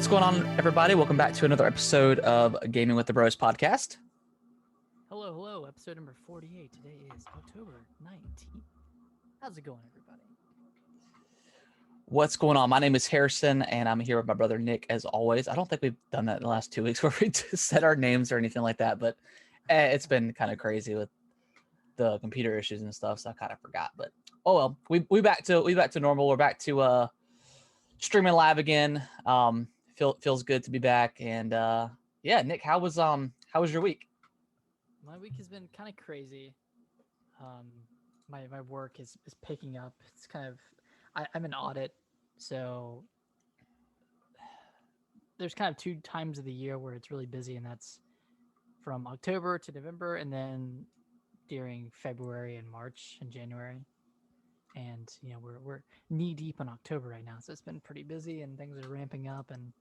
What's going on, everybody? Welcome back to another episode of Gaming with the Bros podcast. Hello. Episode number 48. Today is October 19th. How's it going, everybody? What's going on? My name is Harrison, and I'm here with my brother Nick, as always. I don't think we've done that in the last 2 weeks where we just said our names or anything like that, but it's been kind of crazy with the computer issues and stuff, so I kind of forgot. But oh well, we back to normal. We're back to streaming live again. Feels good to be back, and yeah, Nick, how was your week? My week has been kind of crazy. My work is picking up. It's kind of I'm in audit, so there's kind of 2 times of the year where it's really busy, and that's from October to November, and then during February and March and January. And we're knee deep in October right now, so it's been pretty busy and things are ramping up. And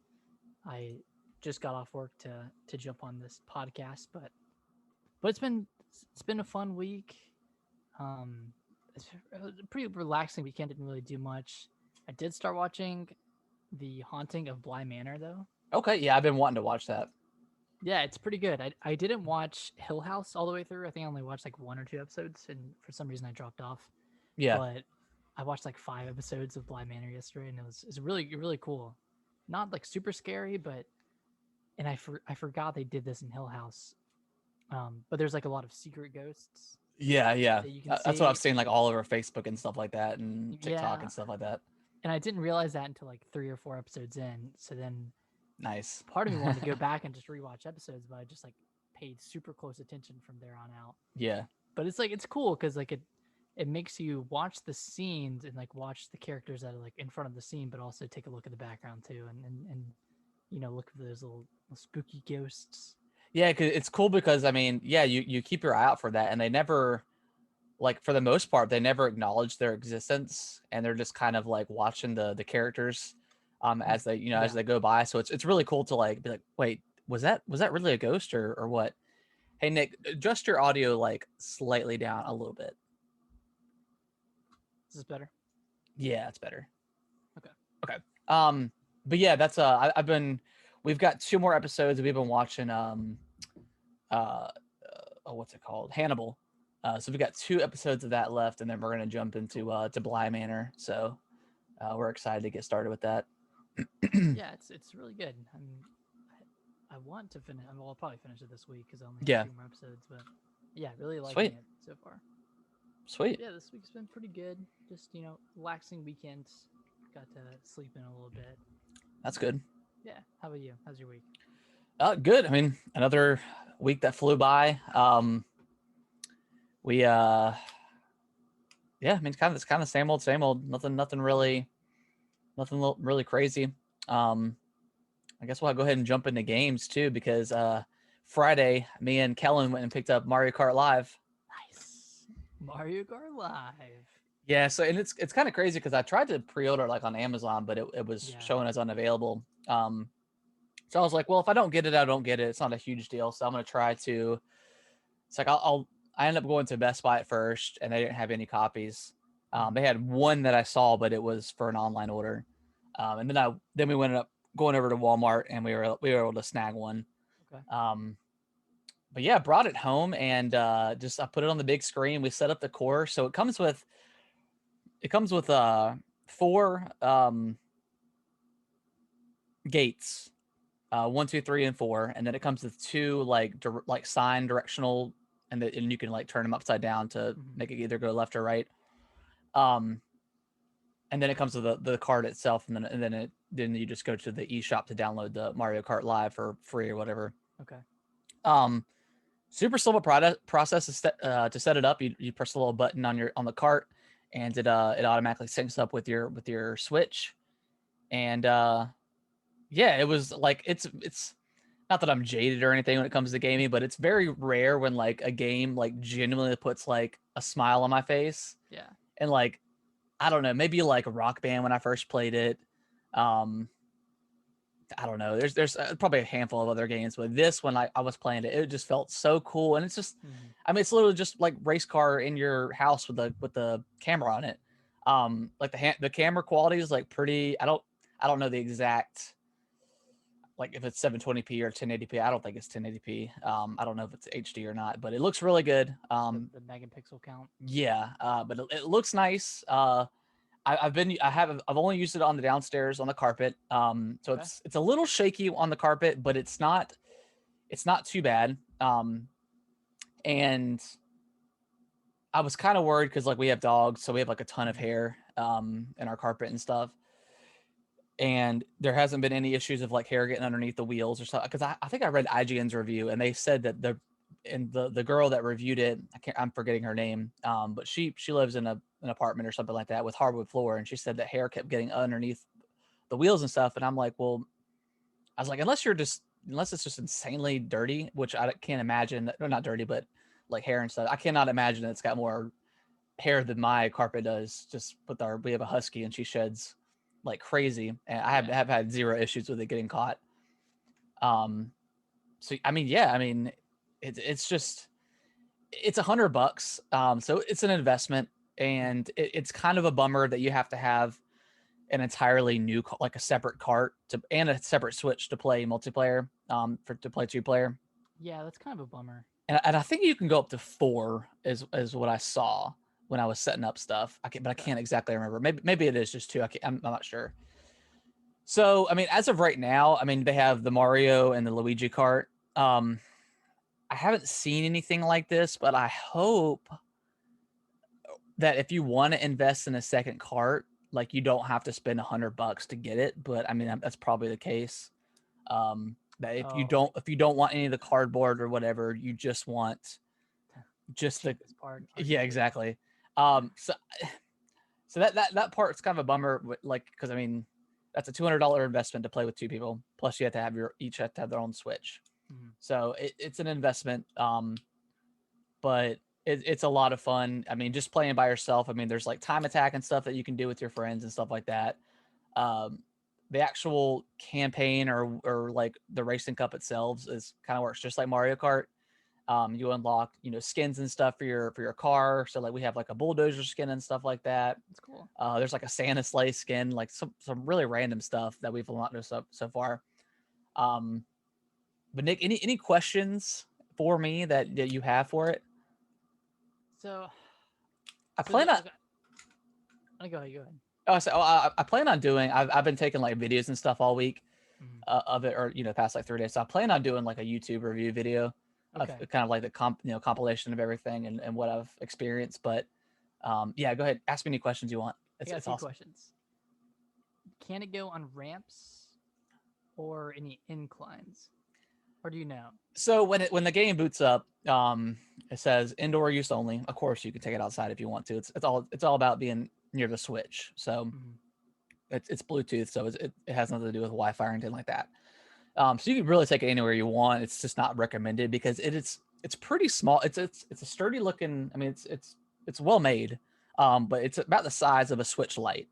I just got off work to jump on this podcast, but it's been a fun week. It's a pretty relaxing weekend. Didn't really do much. I did start watching The Haunting of Bly Manor, though. Okay, yeah, I've been wanting to watch that. Yeah, it's pretty good. I didn't watch Hill House all the way through. I think I only watched like 1 or 2 episodes, and for some reason I dropped off. Yeah, But I watched like 5 episodes of Bly Manor yesterday, and it's really cool. Not like super scary, but I forgot they did this in Hill House. But there's like a lot of secret ghosts. yeah. That you can That's what I've see. seen like all over Facebook and stuff like that, and TikTok Yeah, and stuff like that. and I didn't realize that until like 3 or 4 episodes in. So then Nice. part of me wanted to go back and just rewatch episodes, but I just like paid super close attention from there on out. Yeah, But it's cool because like it makes you watch the scenes and like watch the characters that are like in front of the scene, but also take a look at the background too, and look for those little spooky ghosts. yeah. Cause it's cool because I mean, yeah, you keep your eye out for that, and they never, like for the most part, they never acknowledge their existence, and they're just kind of like watching the characters, as they as they go by. So it's really cool to like be like, wait, was that really a ghost or what? Hey Nick, adjust your audio like slightly down a little bit. Is this better? Yeah, it's better. Okay. But yeah, that's we've got 2 more episodes. We've been watching what's it called? Hannibal. So we've got 2 episodes of that left, and then we're gonna jump into to Bly Manor. So we're excited to get started with that. Yeah, it's really good. I mean, I want to finish. Well, I'll probably finish it this week because I only have 2 more episodes. But yeah, really liking it so far. Sweet. Yeah, this week's been pretty good. Just relaxing weekend. Got to sleep in a little bit. That's good. Yeah. How about you? How's your week? Good. I mean, another week that flew by. Yeah, I mean, it's kind of same old. Nothing really crazy. I guess we'll go ahead and jump into games too, because Friday, me and Kellen went and picked up Mario Kart Live. Nice. Mario Kart Live. Yeah, so and it's kind of crazy because I tried to pre-order like on Amazon, but it was showing as unavailable. So I was like, well, if I don't get it, I don't get it. It's not a huge deal. So I'm gonna try to. It's like I ended up going to Best Buy at first, and they didn't have any copies. They had one that I saw, but it was for an online order. And then we went up going over to Walmart, and we were able to snag one. Okay. But yeah, brought it home and I put it on the big screen. We set up the core, so it comes with 4 gates, 1, 2, 3, and 4, and then it comes with 2 like sign directional, and you can like turn them upside down to make it either go left or right. And then it comes with the card itself, and then you just go to the eShop to download the Mario Kart Live for free or whatever. Okay. Super simple process to set it up. You press a little button on the cart, and it automatically syncs up with your Switch. And yeah, it was like it's not that I'm jaded or anything when it comes to gaming, but it's very rare when like a game like genuinely puts like a smile on my face. Yeah. And like, I don't know, maybe like Rock Band when I first played it. I don't know. There's probably a handful of other games, but this one I was playing it just felt so cool, and it's just, I mean, it's literally just like race car in your house with the camera on it. Like the camera quality is like pretty. I don't know the exact like if it's 720p or 1080p. I don't think it's 1080p. I don't know if it's HD or not, but it looks really good. The megapixel count. Yeah, but it looks nice. I've only used it on the downstairs on the carpet. So Okay. it's a little shaky on the carpet, but it's not too bad. And I was kind of worried because like we have dogs, so we have like a ton of hair in our carpet and stuff. And there hasn't been any issues of like hair getting underneath the wheels or something. Because I think I read IGN's review and they said that the girl that reviewed it, I'm forgetting her name, but she lives in an apartment or something like that with hardwood floor, and she said that hair kept getting underneath the wheels and stuff. And I'm like, well, I was like, unless it's just insanely dirty, which I can't imagine. No, not dirty, but like hair and stuff. I cannot imagine that it's got more hair than my carpet does. Just we have a husky and she sheds like crazy, and I have had zero issues with it getting caught. So I mean, yeah, I mean, it's just it's $100. So it's an investment, and it's kind of a bummer that you have to have an entirely new, like a separate cart and a separate Switch to play multiplayer, to play 2-player. Yeah, that's kind of a bummer. And I think you can go up to 4 is what I saw when I was setting up stuff. I can't exactly remember. Maybe it is just 2. I'm not sure. So I mean, as of right now, I mean they have the Mario and the Luigi cart. I haven't seen anything like this, but I hope that if you want to invest in a second cart, like you don't have to spend $100 to get it. But I mean, that's probably the case. That if you don't want any of the cardboard or whatever, you just want the part. Yeah, exactly. So that part's kind of a bummer, like because I mean, that's a $200 investment to play with 2 people. Plus, you have to have each have to have their own Switch. Mm-hmm. So it's an investment. But it's a lot of fun. I mean, just playing by yourself. I mean, there's like time attack and stuff that you can do with your friends and stuff like that. The actual campaign or like the racing cup itself is kind of works just like Mario Kart. You unlock, skins and stuff for your car. So like we have like a bulldozer skin and stuff like that. That's cool. There's like a Santa sleigh skin, like some really random stuff that we've unlocked so far. But Nick, any questions for me that you have for it? So I plan on. Go ahead. Oh, so I plan on doing. I've been taking like videos and stuff all week of it, or past like 3 days. So I plan on doing like a YouTube review video of kind of like the compilation of everything and what I've experienced. But yeah, go ahead, ask me any questions you want. It's awesome. Questions. Can it go on ramps or any inclines? Or do you know? So when the game boots up, it says indoor use only. Of course, you can take it outside if you want to. It's all about being near the Switch. So it's Bluetooth, so it has nothing to do with Wi-Fi or anything like that. So you can really take it anywhere you want. It's just not recommended because it's pretty small. It's a sturdy looking. I mean, it's well made, but it's about the size of a Switch Lite,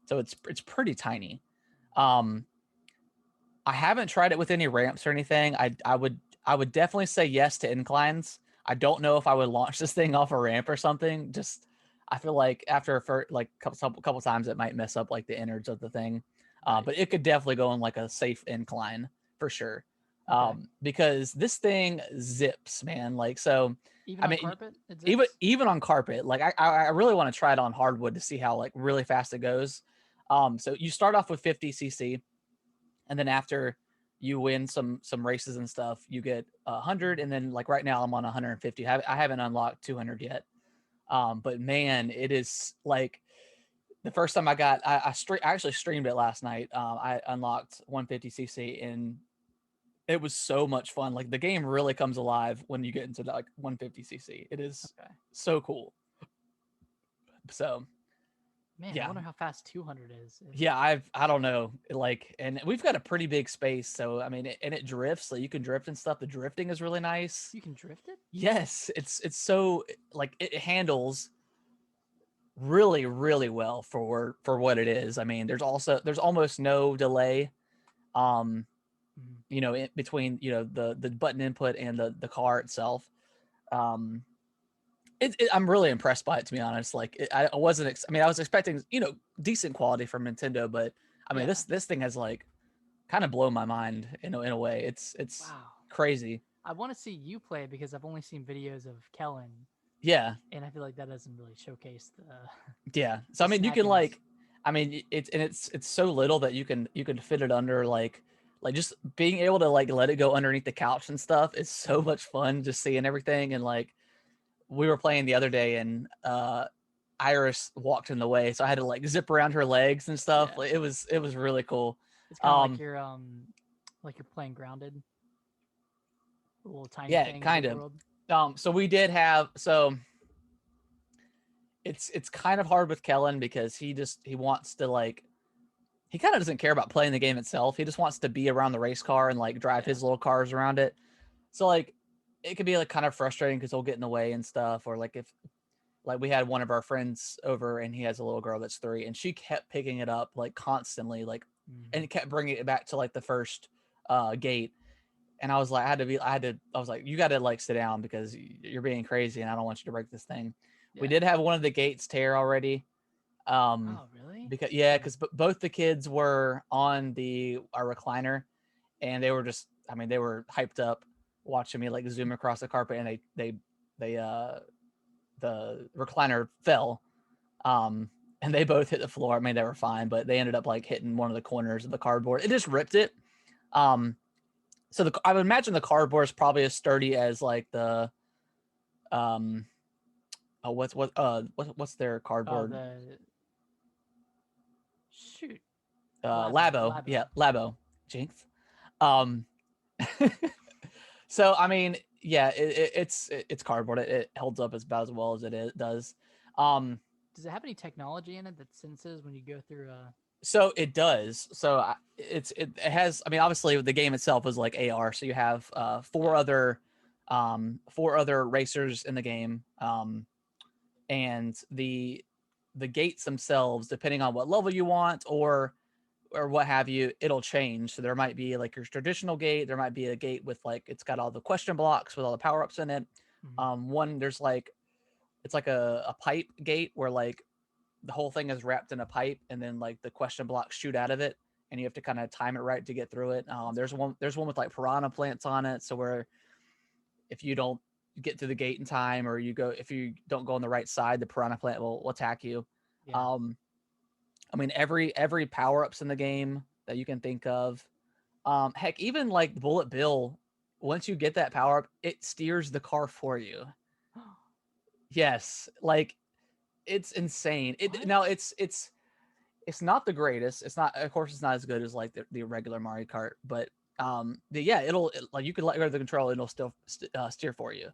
so it's pretty tiny. I haven't tried it with any ramps or anything. I would definitely say yes to inclines. I don't know if I would launch this thing off a ramp or something. Just I feel like after like couple times it might mess up like the innards of the thing. But it could definitely go on like a safe incline for sure. Because this thing zips, man. Like so. Even on carpet? It zips? Even on carpet. Like I really want to try it on hardwood to see how like really fast it goes. So you start off with 50 cc. And then after you win some races and stuff, you get 100. And then like right now I'm on 150. I haven't unlocked 200 yet. But man, it is like the first time I actually streamed it last night. I unlocked 150cc and it was so much fun. Like the game really comes alive when you get into like 150cc. It is so cool. So man, I wonder how fast 200 is. Yeah, I don't know. Like, and we've got a pretty big space, so I mean, it drifts. So you can drift and stuff. The drifting is really nice. You can drift it? Yes, it's so like it handles really really well for what it is. I mean, there's almost no delay. In between the button input and the car itself. I'm really impressed by it, to be honest. Like I was expecting decent quality from Nintendo, but I mean this thing has like kind of blow my mind in a way. It's Wow. crazy. I want to see you play because I've only seen videos of Kellen, Yeah, and I feel like that doesn't really showcase the yeah. So the I mean, you can snackiness. like, I mean, it's so little that you can fit it under like just being able to like let it go underneath the couch and stuff is so much fun. Just seeing everything. And like we were playing the other day, and Iris walked in the way, so I had to like zip around her legs and stuff. Yeah, Like, it was really cool. it's kind of Um, like you're playing Grounded, a little tiny yeah, thing, kind big of. world. So we did have so it's kind of hard with Kellen because he wants to like he kind of doesn't care about playing the game itself. He just wants to be around the race car and like drive Yeah, his little cars around it. So like it could be like kind of frustrating because he'll get in the way and stuff. Or like if like we had one of our friends over and he has a little girl that's 3 and she kept picking it up like constantly like and mm-hmm. it kept bringing it back to like the first gate. And I was like, I was like, you got to like sit down because you're being crazy and I don't want you to break this thing. We Yeah. did have one of the gates tear already. Um, Oh, really? because yeah, because both the kids were on our recliner, and they were just, I mean, they were hyped up watching me like zoom across the carpet, and they the recliner fell, and they both hit the floor. I mean, they were fine, but they ended up like hitting one of the corners of the cardboard. It just ripped it. Um, so I would imagine the cardboard is probably as sturdy as like the um oh what's their Oh, cardboard the shoot, Labo, yeah, Labo. Labo, Jinx. Um, so I mean, yeah, it's cardboard. It holds up about as well as does. Um, Does it have any technology in it that senses when you go through a? so it does. So it has. I mean, obviously the game itself is like AR. So you have four other racers in the game. And the gates themselves, depending on what level you want or what have you, it'll change. So there might be like your traditional gate. There might be a gate with like it's got all the question blocks with all the power ups in it. Mhm. One there's like it's like a pipe gate where like the whole thing is wrapped in a pipe, and then like the question blocks shoot out of it, and you have to kind of time it right to get through it. There's one with like piranha plants on it, so where if you don't get through the gate in time, or if you don't go on the right side, the piranha plant will attack you. Yeah. Um, I mean, every power ups in the game that you can think of. Heck, even like Bullet Bill, once you get that power up, it steers the car for you. Yes, like it's insane. It What? now it's not the greatest. It's not, of course, it's not as good as like the regular Mari Kart, but yeah, like you could let go of the control, and it'll still steer for you.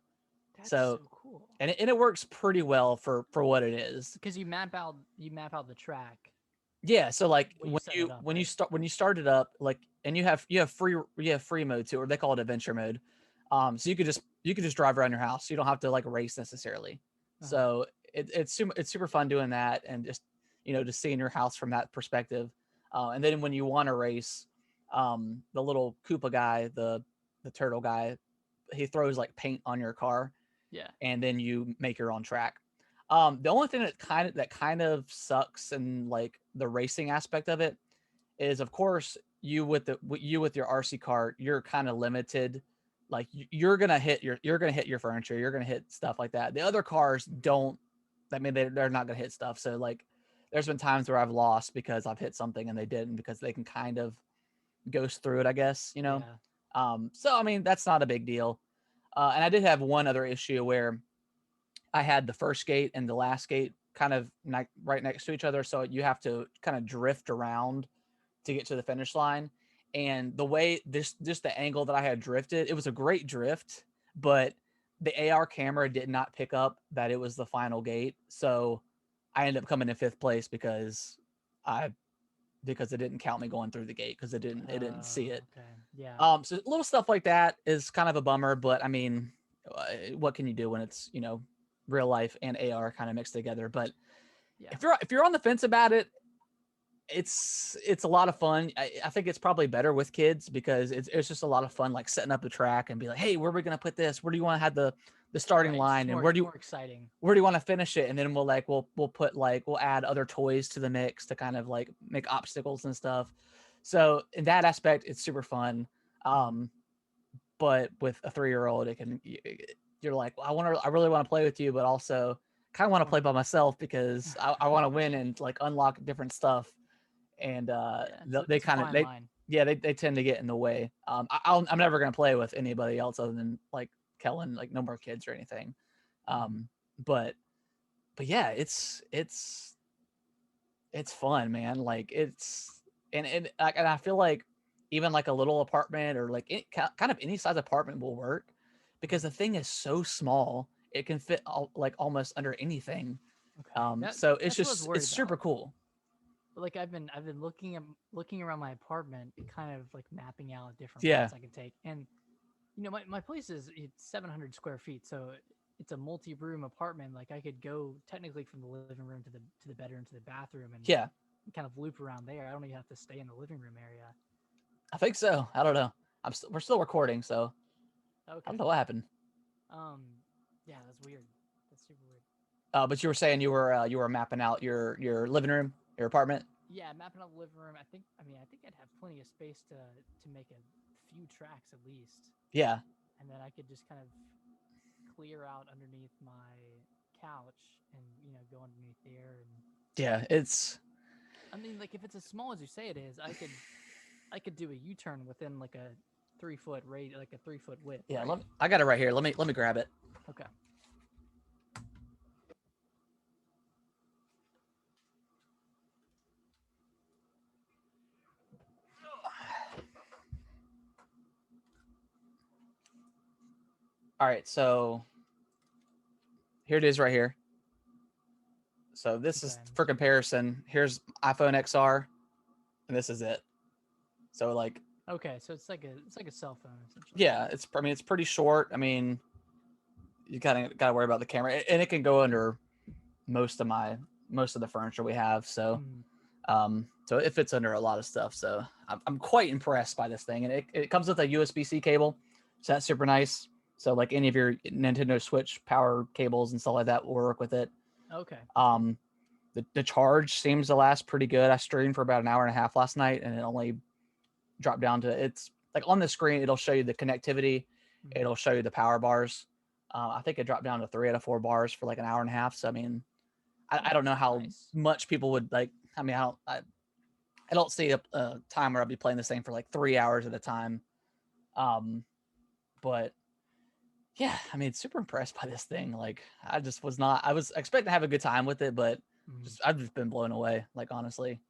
That's So so cool. and it works pretty well for what it is. Because you map out the track Yeah, so like when you set it up, right? when you start it up, like, and you have free mode too, or they call it adventure mode. So you could just drive around your house. You don't have to like race necessarily. Uh-huh. So it's super fun doing that, and just just seeing your house from that perspective. And then when you want to race, the little Koopa guy, the turtle guy, he throws like paint on your car, Yeah. and then you make your own track. The only thing that kind of sucks in like the racing aspect of it is, of course, you with your RC cart, you're kind of limited. Like you're gonna hit your furniture, you're gonna hit stuff like that. The other cars don't. I mean, they're not gonna hit stuff. So like, there's been times where I've lost because I've hit something and they didn't, because they can kind of ghost through it, I guess. Yeah. So I mean, that's not a big deal. And I did have one other issue where I had the first gate and the last gate kind of right next to each other, so you have to kind of drift around to get to the finish line. And the way just the angle that I had drifted, it was a great drift, but the AR camera did not pick up that it was the final gate. So I ended up coming in fifth place I because it didn't count me going through the gate, because it didn't see it. Okay. Yeah. So little stuff like that is kind of a bummer, but I mean, what can you do when it's real life and AR kind of mixed together? But Yeah. if you're on the fence about it, it's a lot of fun. I think it's probably better with kids, because it's just a lot of fun, like setting up the track and be like, hey, where are we gonna put this? Where do you want to have the starting Right. It's just line, and more more exciting. where do you want to finish it? And then we'll put like we'll add other toys to the mix to kind of like make obstacles and stuff. So in that aspect, it's super fun. Mhm. But with a 3-year-old, it can you're like, well, I really want to play with you, but also kind of want to Wanna play by myself because I want to win and like unlock different stuff. And Yeah, they it's a kind of fine line. yeah they tend to get in the way. I'm never gonna play with anybody else other than like Kellen, like no more kids or anything. Mhm. Um, but yeah, it's fun, man. Like it's and I feel like even like a little apartment or like kind of any size apartment will work because Mhm. the thing is so small. It can fit like almost under anything. Okay, So that's what I was worried it's super about. cool. But like I've been looking around my apartment and kind of like mapping out different Yeah, routes I could take. And my place is it's 700 square feet, so it's a multi-room apartment. Like I could go technically from the living room to the bedroom to the bathroom and yeah, kind of loop around there. I don't even have to stay in the living room area. I think so. I don't know. We're still recording, so I don't Okay. know what happened. Um. Yeah, that's weird. That's super weird. But you were saying you were mapping out your living room, your apartment. Yeah, mapping out the living room. I think I'd have plenty of space to make a few tracks at least, Yeah, and then I could just kind of clear out underneath my couch and go underneath there. And yeah. It's I mean, like if it's as small as you say it is, I could do a U-turn within like a 3 foot rate, like a 3 foot width, yeah. right? I got it right here. Let me grab it. Okay. All right, so here it is right here. So this is Okay. for comparison. Here's iPhone XR, and this is it. So like, Okay. So it's like a cell phone essentially. yeah, I mean it's pretty short. I mean, you kind of got to worry about the camera, and it can go under most of most of the furniture we have. Mm. So it fits under a lot of stuff. So I'm quite impressed by this thing, and it comes with a USB-C cable, so that's super nice. So like any of your Nintendo Switch power cables and stuff like that will work with it. Okay. That's good. Um, the charge seems to last pretty good. I streamed for about an hour and a half last night, and it only dropped down to it's like on the screen. It'll show you the connectivity. Mm. It'll show you the power bars. I think it dropped down to 3 out of 4 bars for like an hour and a half. So I mean, I Oh, don't know how nice. much people would like. I mean, I don't see a time where I'll be playing this thing for like 3 hours at a time. Um, but yeah, I mean, super impressed by this thing. Like, I just was not. I was expecting to have a good time with it, but Mm. I've just been blown away. Like, honestly,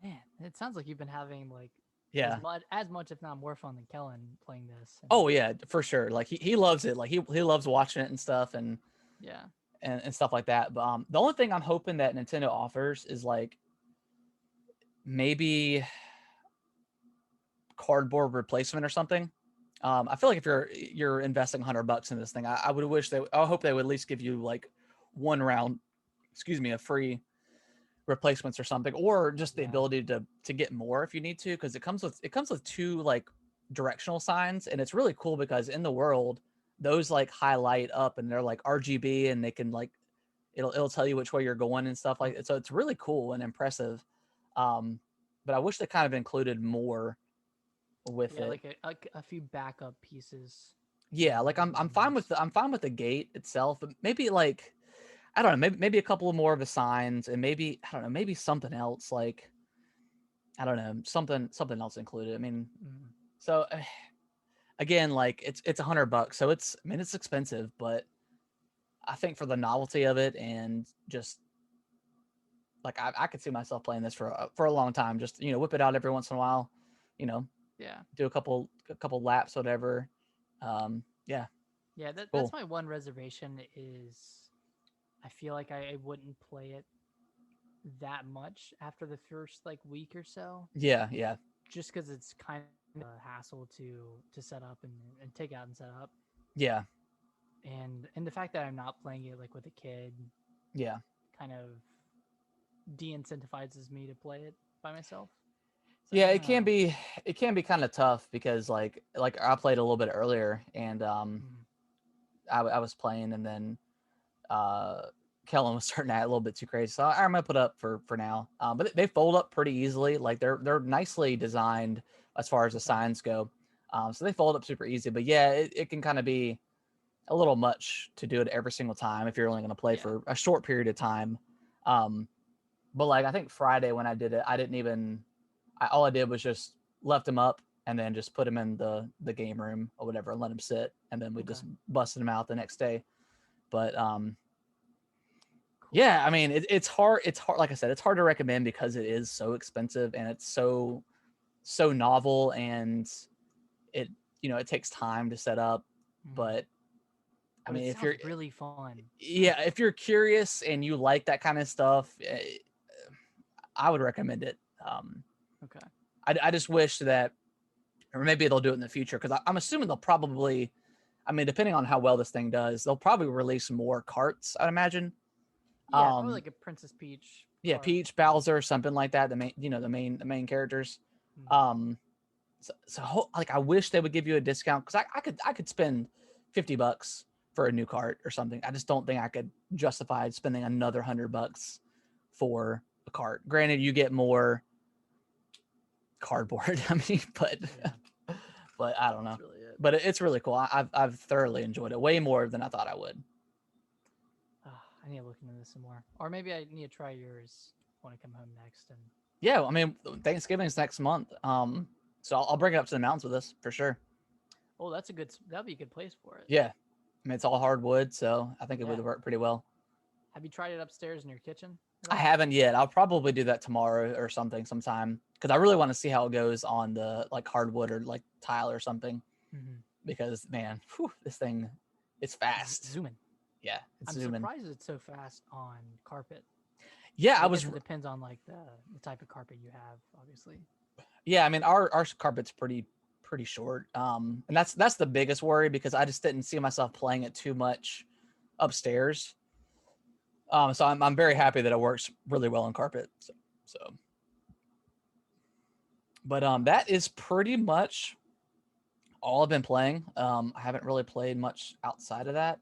Man, it sounds like you've been having like yeah. as much if not more fun than Kellen playing this. And Oh yeah, for sure. Like he loves it. Like he loves watching it and stuff yeah. and stuff like that. But the only thing I'm hoping that Nintendo offers is like maybe cardboard replacement or something. I feel like if you're investing $100 in this thing, I would wish I hope they would at least give you like one round, excuse me, of free replacements or something, or just the Yeah. ability to get more if you need to, because it comes with two like directional signs, and it's really cool because in the world those like highlight up and they're like RGB and they can like it'll tell you which way you're going and stuff like that. So it's really cool and impressive. Um, but I wish they kind of included more with Yeah, it. like a few backup pieces Yeah, like would I'm be fine with nice. I'm fine with the gate itself, but maybe like I don't know, maybe a couple more of the signs and maybe I don't know, maybe something else like I don't know, something else included. I mean, Mm. so again, like it's $100, so it's I mean it's expensive, but I think for the novelty of it and just like I could see myself playing this for a long time. Just whip it out every once in a while, you know, Yeah. do a couple laps, whatever. Yeah, Yeah, that's cool. my one reservation is I feel like I wouldn't play it that much after the first like week or so, Yeah, yeah, just because it's kind of a hassle to set up and take out and set up, yeah, and the fact that I'm not playing it like with a kid yeah. kind of de-incentivizes me to play it by myself. So Yeah, I don't know. it can be kind of tough because like I played a little bit earlier and Mm. I was playing and then uh Kellen was starting to act a little bit too crazy, so I'm gonna put up for now. But they fold up pretty easily. Like they're nicely designed as far as the signs go. So they fold up super easy. But yeah, it can kind of be a little much to do it every single time if you're only gonna play for a short period of time. But like I think Friday when I did it, I didn't even. All I did was just left him up and then just put him in the game room or whatever and let him sit, and then we just busted him out the next day. But yeah, I mean it's hard. It's hard. Like I said, it's hard to recommend because it is so expensive and it's so novel, and it it takes time to set up. But I mean, if you're really fun, if you're curious and you like that kind of stuff, I would recommend it. Okay. I just wish that, or maybe they'll do it in the future, because I'm assuming they'll probably, I mean, depending on how well this thing does, they'll probably release more carts, I'd imagine. Yeah, probably like a Princess Peach. Yeah, Peach, Bowser, something like that. The main, the main characters. So like I wish they would give you a discount, because I could spend $50 for a new cart or something. I just don't think I could justify spending another $100 for a cart. Granted, you get more cardboard. I mean, but I don't know. Really but it's really cool. I've thoroughly enjoyed it, way more than I thought I would. I need to look into this some more, or maybe I need to try yours when I come home next. And yeah, I mean, Thanksgiving's next month. So I'll bring it up to the mountains with us for sure. Oh, that'd be a good place for it. Yeah, I mean it's all hardwood, so I think it would work pretty well. Have you tried it upstairs in your kitchen? I haven't yet. I'll probably do that tomorrow or sometime, because I really want to see how it goes on the like hardwood or like tile or something. Because man, this thing, it's fast. Zooming. Yeah, I'm surprised it's so fast on carpet. Yeah, it depends on like the type of carpet you have, obviously. Yeah, I mean our carpet's pretty short. And that's the biggest worry, because I just didn't see myself playing it too much upstairs. So I'm very happy that it works really well on carpet. So. But that is pretty much all I've been playing. I haven't really played much outside of that.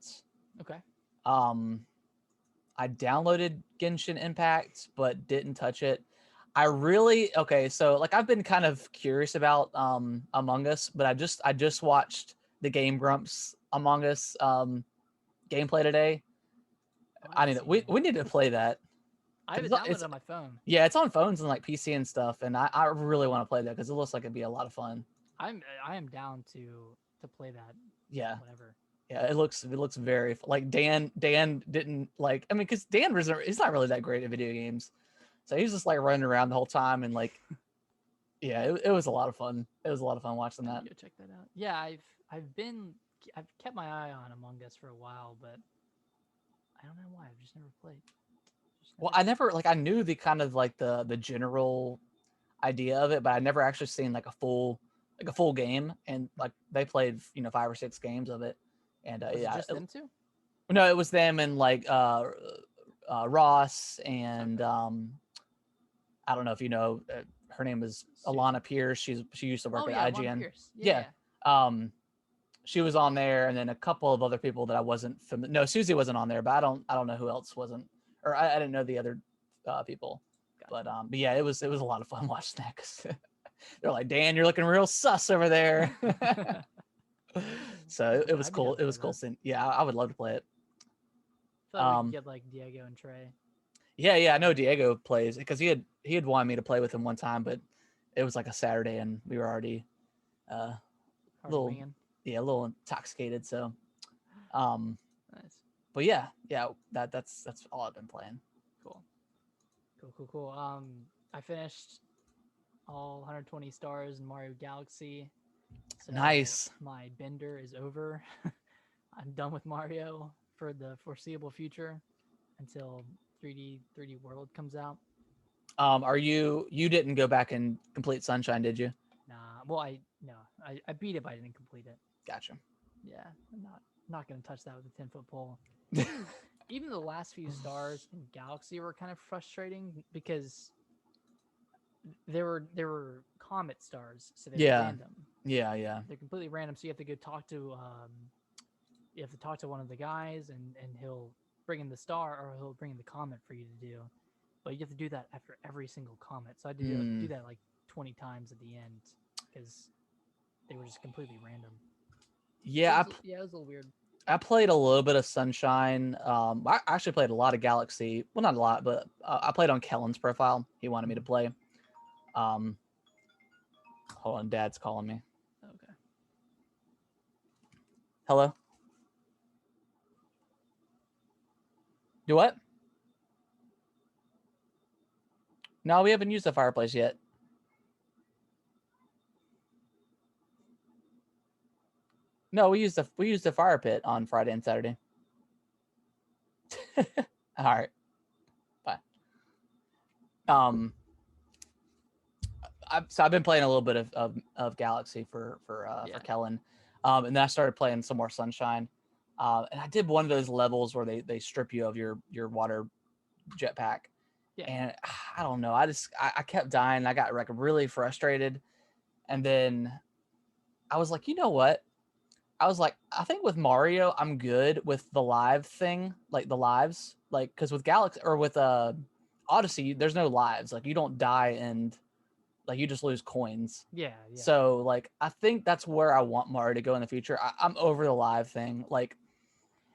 Okay. I downloaded Genshin Impact, but didn't touch it. So like I've been kind of curious about Among Us, but I just watched the Game Grumps Among Us gameplay today. We need to play that. I have it downloaded on my phone. Yeah, it's on phones and like PC and stuff, and I really want to play that because it looks like it'd be a lot of fun. I am down to play that. Yeah. Whatever. Yeah, it looks very like Dan didn't like. I mean, because Dan he's not really that great at video games, so he's just like running around the whole time and like, yeah, it was a lot of fun. It was a lot of fun watching that. Go check that out. Yeah, I've kept my eye on Among Us for a while, but I don't know why. I've just never played. Well, I knew the kind of like the general idea of it, but I never actually seen like a full game. And like they played 5 or 6 games of it, and was it just them two? No, it was them and like Ross and I don't know if you know, her name is Alana Pierce. She used to work at IGN. Yeah. She was on there, and then a couple of other people that I wasn't familiar. No, Susie wasn't on there, but I don't know who else wasn't, or I didn't know the other people. Gotcha. But yeah, it was a lot of fun watching that, because they're like, Dan, you're looking real sus over there. So it was cool. It was cool seeing. Yeah, I would love to play it. I thought we could get like Diego and Trey. Yeah, I know Diego plays, because he had wanted me to play with him one time, but it was like a Saturday and we were already a little intoxicated. So, nice. But yeah, that's all I've been playing. Cool. I finished all 120 stars in Mario Galaxy. So nice. My bender is over. I'm done with Mario for the foreseeable future until 3D World comes out. You didn't go back and complete Sunshine, did you? Nah. Well, I beat it, but I didn't complete it. Gotcha. Yeah, I'm not gonna touch that with a 10-foot pole. Even the last few stars in Galaxy were kind of frustrating, because there were comet stars, so they're random. Yeah. They're completely random. So you have to go talk to one of the guys, and he'll bring in the star or he'll bring in the comet for you to do. But you have to do that after every single comet. So I had to do that like 20 times at the end because they were just completely random. Yeah, So it was a little weird. I played a little bit of Sunshine. I actually played a lot of Galaxy. Well, not a lot, but I played on Kellen's profile. He wanted me to play. Hold on, Dad's calling me. Okay. Hello? Do what? No, we haven't used the fireplace yet. No, we used the fire pit on Friday and Saturday. All right. Bye. I've been playing a little bit of Galaxy for Kellen, and then I started playing some more Sunshine, and I did one of those levels where they strip you of your water jetpack, and I don't know, I kept dying. I got like really frustrated, and then I was like, you know what? I was like, I think with Mario, I'm good with the live thing, like the lives, like because with Galaxy or with Odyssey, there's no lives. Like you don't die and like you just lose coins. Yeah. So like I think that's where I want Mario to go in the future. I'm over the live thing. Like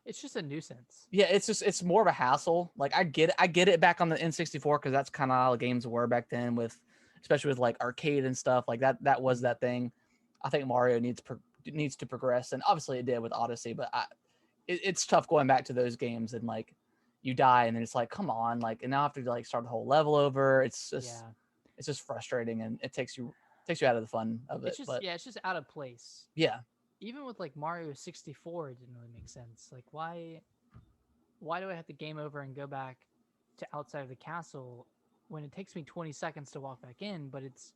it's just a nuisance. Yeah, it's more of a hassle. Like I get it back on the N64 because that's kind of how the games were back then, with especially with like arcade and stuff like that. That was that thing. I think Mario needs to progress, and obviously it did with Odyssey. But it's tough going back to those games and like you die and then it's like, come on, like, and now I have to like start the whole level over. It's just frustrating, and it takes you out of the fun of it. It's just out of place. Yeah. Even with like Mario 64, it didn't really make sense. Like why do I have to game over and go back to outside of the castle when it takes me 20 seconds to walk back in, but it's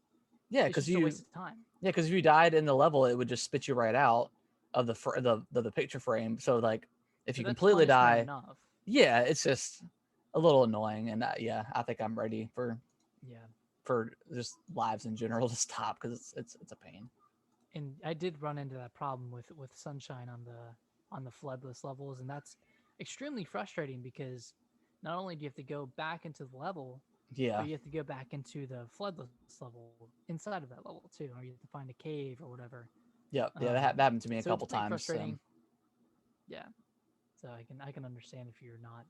because just a waste of time. Yeah, because if you died in the level, it would just spit you right out of the picture frame. So like, if you completely die, enough. Yeah, it's just a little annoying. And I think I'm ready for just lives in general to stop because it's a pain. And I did run into that problem with Sunshine on the floodless levels, and that's extremely frustrating because not only do you have to go back into the level, but you have to go back into the floodless level inside of that level too, or you have to find a cave or whatever. Yeah, that happened to me a couple times. Frustrating. So. Yeah, so I can understand if you're not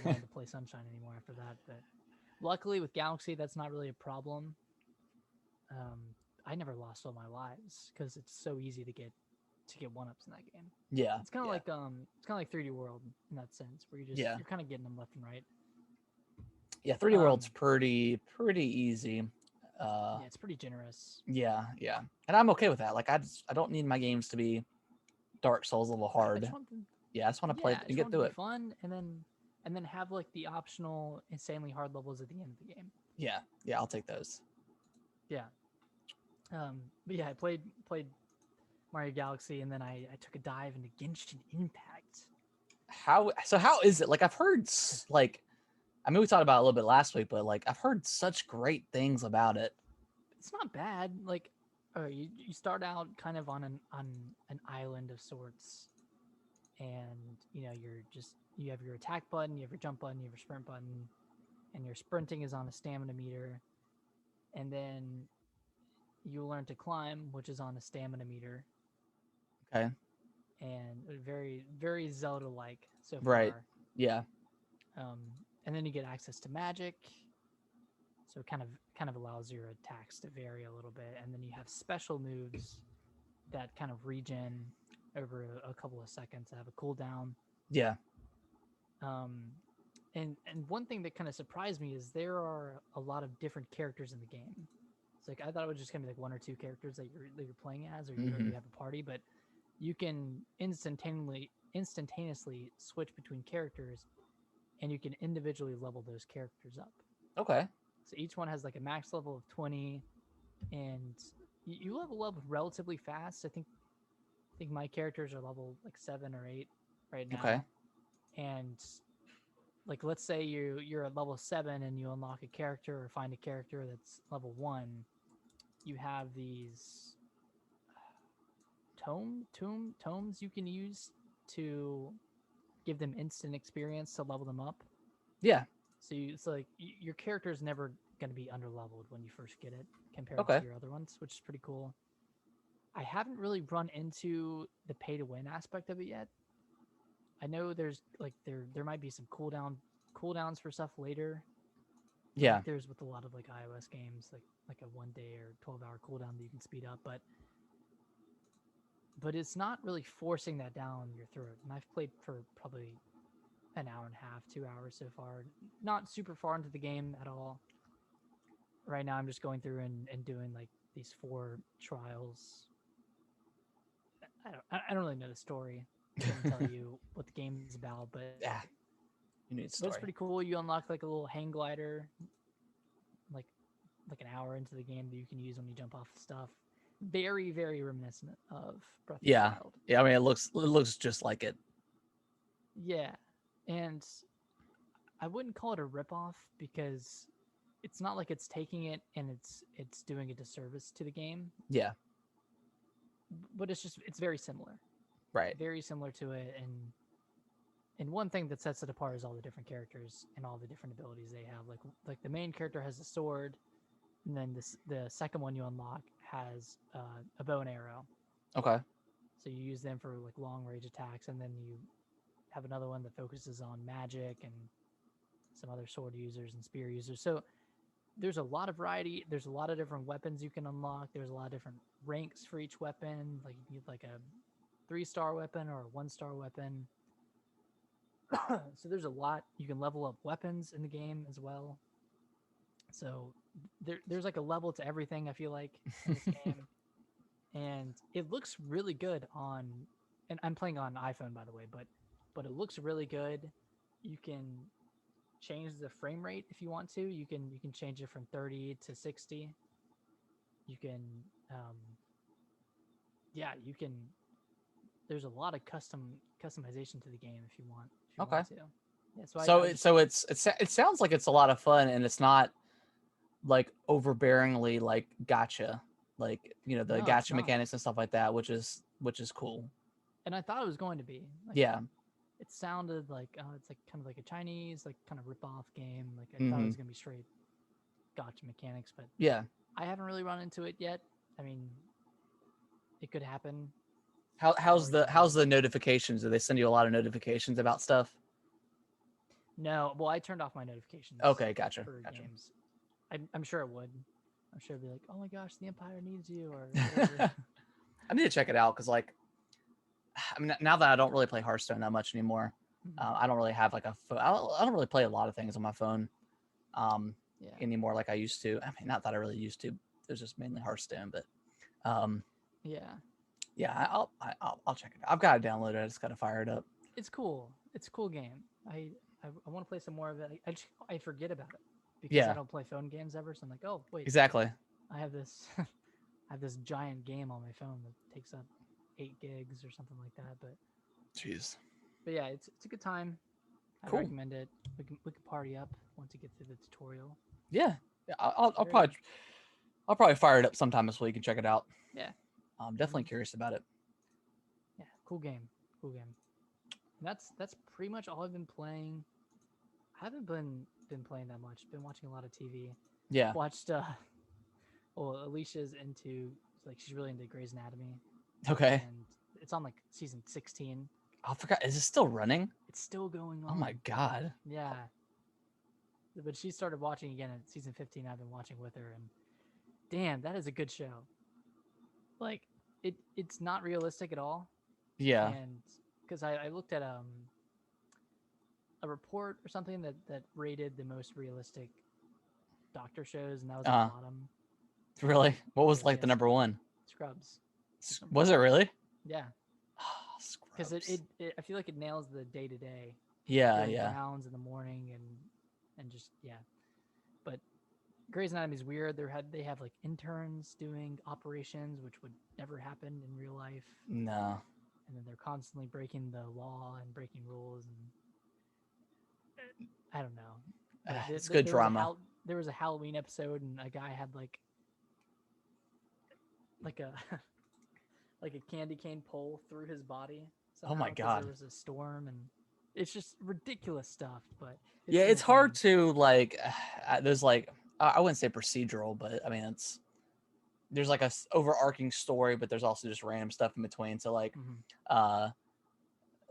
wanting to play Sunshine anymore after that. But luckily with Galaxy, that's not really a problem. I never lost all my lives because it's so easy to get 1-ups in that game. Yeah, it's kind of like 3D World in that sense, where you're kind of getting them left and right. Yeah, 3D World's pretty easy. It's pretty generous. Yeah, and I'm okay with that. Like I don't need my games to be Dark Souls level hard. I just want to play and get through it. Fun, and then have like the optional insanely hard levels at the end of the game. Yeah, I'll take those. Yeah. But yeah, I played Mario Galaxy, and then I took a dive into Genshin Impact. How is it? Like I've heard like, I mean, we talked about it a little bit last week, but like I've heard such great things about it. It's not bad. Like, you start out kind of on an island of sorts, and you have your attack button, you have your jump button, you have your sprint button, and your sprinting is on a stamina meter, and then you learn to climb, which is on a stamina meter. Okay. And very, very Zelda-like so far. Right. Yeah. And then you get access to magic, so it kind of allows your attacks to vary a little bit, and then you have special moves that kind of regen over a couple of seconds. That have a cooldown. Yeah. And one thing that kind of surprised me is there are a lot of different characters in the game. It's like I thought it was just gonna be like 1 or 2 characters that you're playing as, or you have a party, but you can instantaneously switch between characters, and you can individually level those characters up. Okay. So each one has like a max level of 20, and you level up relatively fast. I think my characters are level like 7 or 8 right now. Okay. And like, let's say you're at level 7 and you unlock a character or find a character that's level 1. You have these tomes you can use to give them instant experience to level them up. Yeah. So it's like your character is never going to be underleveled when you first get it compared Okay. to your other ones, which is pretty cool. I haven't really run into the pay to win aspect of it yet. I know there's like there might be some cooldowns for stuff later. Yeah. Like there's with a lot of like iOS games, like a 1 day or 12-hour cooldown that you can speed up, but it's not really forcing that down your throat. And I've played for probably an hour and a half, 2 hours so far. Not super far into the game at all. Right now, I'm just going through and doing like these 4 trials. I don't really know the story. I couldn't tell you what the game's about, Yeah. You need a but it's story. pretty cool. You unlock like a little hang glider, like an hour into the game that you can use when you jump off stuff. Very, very reminiscent of Breath of the Yeah. Wild. Yeah. I mean, it looks just like it. Yeah, and I wouldn't call it a ripoff because it's not like it's taking it and it's doing a disservice to the game. Yeah. But it's very similar. Right. Very similar to it, and one thing that sets it apart is all the different characters and all the different abilities they have. Like the main character has a sword, and then the second one you unlock has a bow and arrow. Okay. So you use them for like long range attacks, and then you have another one that focuses on magic and some other sword users and spear users. So there's a lot of variety. There's a lot of different weapons you can unlock. There's a lot of different ranks for each weapon. Like you need like a 3-star weapon or a 1-star weapon. So there's a lot. You can level up weapons in the game as well. So there's like a level to everything, I feel like, in this game. And it looks really good on, and I'm playing on iPhone, by the way, but it looks really good. You can change the frame rate if you want to. You can change it from 30 to 60. You can you can, there's a lot of customization to the game if you want Okay. to. Yeah, So it sounds like it's a lot of fun, and it's not like overbearingly like gotcha, like the no, it's gotcha not. mechanics and stuff like that, which is cool. And I thought it was going to be. Like, Yeah. it sounded like it's like kind of like a Chinese like kind of rip-off game. Like I thought it Mm-hmm. was gonna be straight gotcha mechanics, but Yeah. I haven't really run into it yet. I mean, it could happen. How's the notifications? Do they send you a lot of notifications about stuff? No, well, I turned off my notifications. Okay, gotcha. For Gotcha. games. I'm sure it would. I'm sure it'd be like, oh my gosh, the Empire needs you, or whatever. I need to check it out because, like, I mean, now that I don't really play Hearthstone that much anymore, I don't really have like a phone. I don't really play a lot of things on my phone anymore like I used to. I mean, not that I really used to. There's just mainly Hearthstone, but yeah, I'll check it out. I've got to download it. I just got to fire it up. It's cool. It's a cool game. I want to play some more of it. I forget about it because I don't play phone games ever. So I'm like, oh wait, exactly. I have this I have this giant game on my phone that takes up 8 gigs or something like that. But jeez. But yeah, it's a good time. I Cool. recommend it. We can party up once you get through the tutorial. Yeah, I'll probably fire it up sometime this week and check it out. Yeah, I'm definitely curious about it. Yeah, cool game. And that's pretty much all I've been playing. I haven't been playing that much. Been watching a lot of TV. Yeah. Watched Alicia's into, like, she's really into Grey's Anatomy. Okay. And it's on like season 16. I forgot. Is it still running? It's still going on. Oh my god. Yeah. But she started watching again at season 15. I've been watching with her, and damn, that is a good show. Like, it's not realistic at all. Yeah. And because I looked at a report or something that rated the most realistic doctor shows, and that was at the bottom. Really? What was like the number one? Scrubs. Was it really? Yeah. Scrubs. Because it I feel like it nails the day to day. Yeah. Rounds in the morning and just But Grey's Anatomy is weird. They have like interns doing operations, which would never happen in real life. No. And then they're constantly breaking the law and breaking rules, and I don't know. It's good drama. There was a Halloween episode, and a guy had like a like a candy cane pole through his body. Oh my god! There was a storm, and It's just ridiculous stuff, but it's Yeah, it's hard entertaining. to like. There's like I wouldn't say procedural, but I mean there's like a overarching story, but there's also just random stuff in between. So Hmm. uh,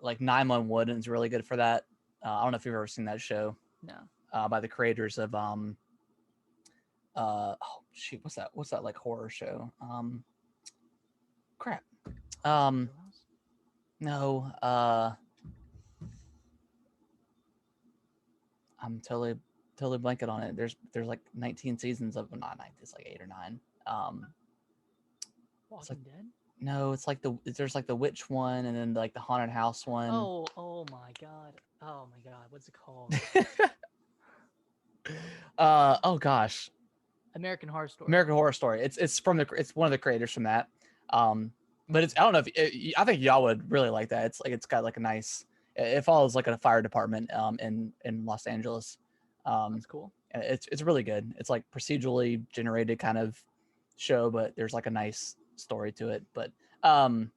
like 911 is really good for that. I don't know if you've ever seen that show No. by the creators of oh shoot, what's that like horror show? Crap. Haunted Um, Hill House? no. I'm totally blanking on it. There's like 19 seasons of not 19, it's like 8 or 9. Um, it's like Walking Dead? no, it's like there's like the witch one and then like the haunted house one. Oh my god. Oh my god. What's it called? Oh gosh, American Horror Story. American Horror Story. It's one of the creators from that. Um, but it's Okay. I don't know if I think y'all would really like that. It's got like a nice. It follows like a fire department in Los Angeles. Um, That's cool. it's really good. It's like procedurally generated kind of show, but there's like a nice story to it. Um,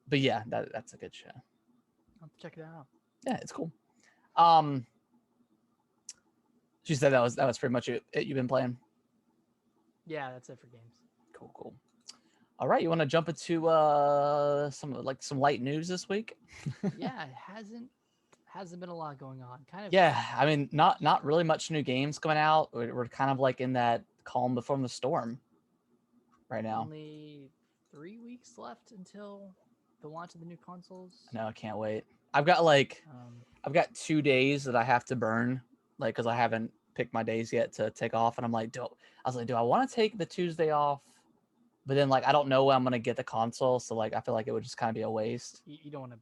but yeah, that's a good show. I'll have to check it out. Yeah, it's cool. Um, she said that was pretty much it you've been playing. Yeah, that's it for games. Cool. All right, you want to jump into some light news this week? Yeah, it hasn't been a lot going on. Kind of Yeah, I mean, not really much new games coming out. We're kind of like in that calm before the storm right now. only 3 weeks left until the launch of the new consoles. No, I can't wait. I've got like Um, I've got 2 days that I have to burn, like because I haven't picked my days yet to take off, and I'm like, do I want to take the Tuesday off? But then like I don't know when I'm gonna get the console, so like I feel like it would just kind of be a waste. you don't want to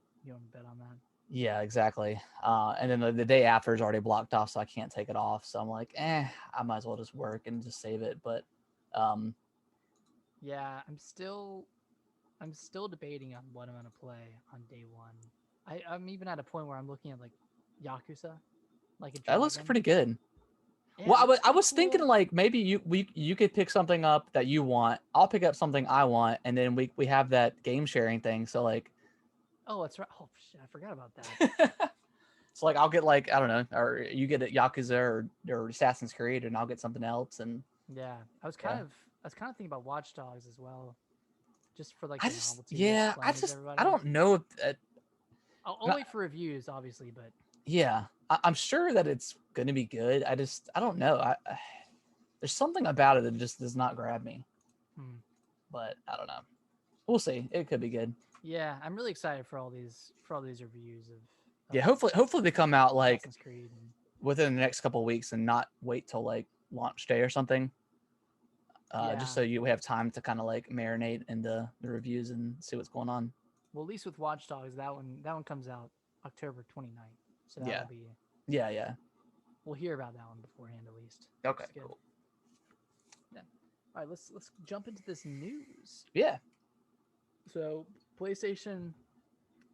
bet on that. Yeah, exactly. And then the day after is already blocked off, so I can't take it off. So I'm like, I might as well just work and just save it. But um, Yeah, I'm still debating on what I'm gonna play on day one. I'm even at a point where I'm looking at like Yakuza, like a that looks dragon. pretty good. Yeah, Well, it looks I kind of was thinking cool. like maybe you could pick something up that you want. I'll pick up something I want, and then we have that game sharing thing. So like, Oh, that's right. Oh shit, I forgot about that. so like I'll get like I don't know, or you get Yakuza or Assassin's Creed, and I'll get something else. And Yeah, yeah, I was kind of thinking about Watch Dogs as well, just for like I the just novelty of yeah, playing as I everybody. don't know if I'll wait for reviews, obviously, but yeah, I'm sure that it's going to be good. I don't know. There's something about it that just does not grab me, hmm. but I don't know. We'll see. It could be good. Yeah, I'm really excited for all these reviews of Yeah, hopefully they come out like Assassin's Creed. And within the next couple of weeks and not wait till like launch day or something. Just yeah, so you have time to kind of like marinate in the reviews and see what's going on. well, at least with Watch Dogs, that one comes out October 29th, so that'll Yeah. be Yeah. we'll hear about that one beforehand at least. Okay, It's good. cool. Yeah. All right, let's jump into this news. Yeah. So PlayStation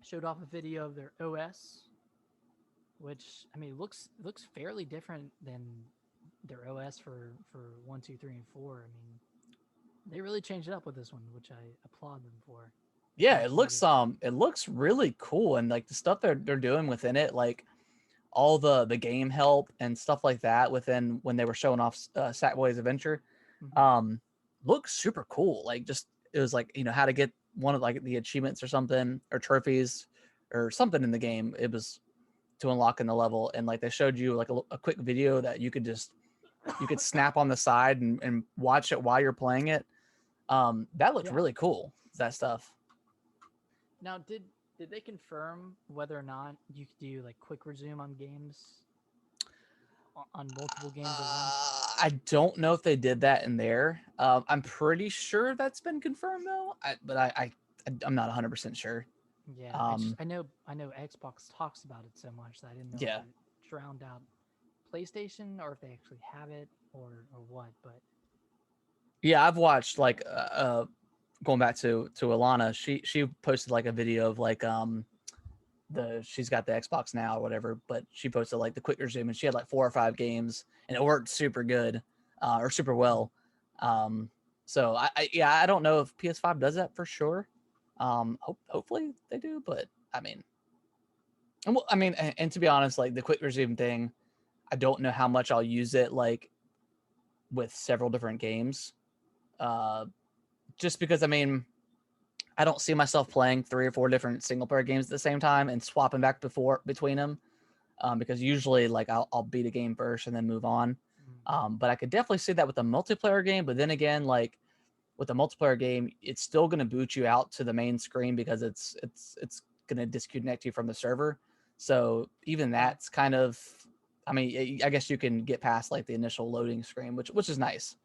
showed off a video of their OS, which I mean looks fairly different than their OS for 1, 2, 3, and 4. I mean, they really changed it up with this one, which I applaud them for. Yeah, Much needed. it looks really cool and like the stuff they're doing within it, like all the game help and stuff like that within when they were showing off Sackboy's Adventure, Mm-hmm. um, looks super cool. Like just it was like how to get one of like the achievements or something or trophies or something in the game. It was to unlock in the level, and like they showed you like a quick video that you could snap on the side and watch it while you're playing it. That looked Yeah. really cool. That stuff. Now, did they confirm whether or not you could do like quick resume on games on multiple games at once? I don't know if they did that in there. I'm pretty sure that's been confirmed though. I'm not 100% sure. Yeah, Um, I know Xbox talks about it so much that I didn't know if yeah, it drowned out PlayStation or if they actually have it or what. But yeah. I've watched like going back to Alana. She posted like a video of like she's got the Xbox now or whatever, but she posted like the quick resume and she had like 4 or 5 games and it worked super good or super well. Um, so yeah, I don't know if PS5 does that for sure. Hopefully they do, but I mean, And well, I mean, and to be honest, like the quick resume thing, I don't know how much I'll use it like with several different games. Uh, just because I mean, I don't see myself playing 3 or 4 different single player games at the same time and swapping back between them. Because usually like I'll beat a game first and then move on. But I could definitely see that with a multiplayer game. But then again, like with a multiplayer game, it's still going to boot you out to the main screen because it's going to disconnect you from the server. So even that's kind of, I mean, I guess you can get past like the initial loading screen, which is nice.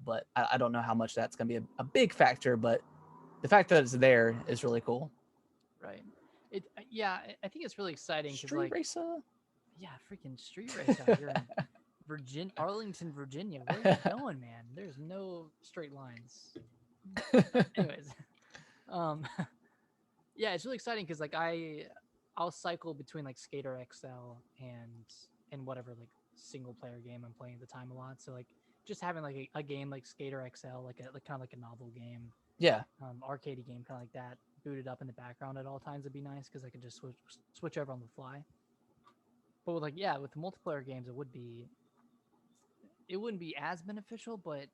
But I don't know how much that's going to be a big factor, but the fact that it's there is really cool. Right. Yeah, I think it's really exciting because Street like Racer. yeah, freaking street race out here in Arlington, Virginia. Where are you going, man? There's no straight lines. Anyways, um, yeah, it's really exciting because like I'll cycle between like Skater XL and whatever like single player game I'm playing at the time a lot. So like just having like a game like Skater XL, like kind of like a novel game, Yeah. arcadey game, kind of like that, booted up in the background at all times would be nice because I could just switch over on the fly. But with like yeah, with the multiplayer games, it wouldn't be as beneficial, but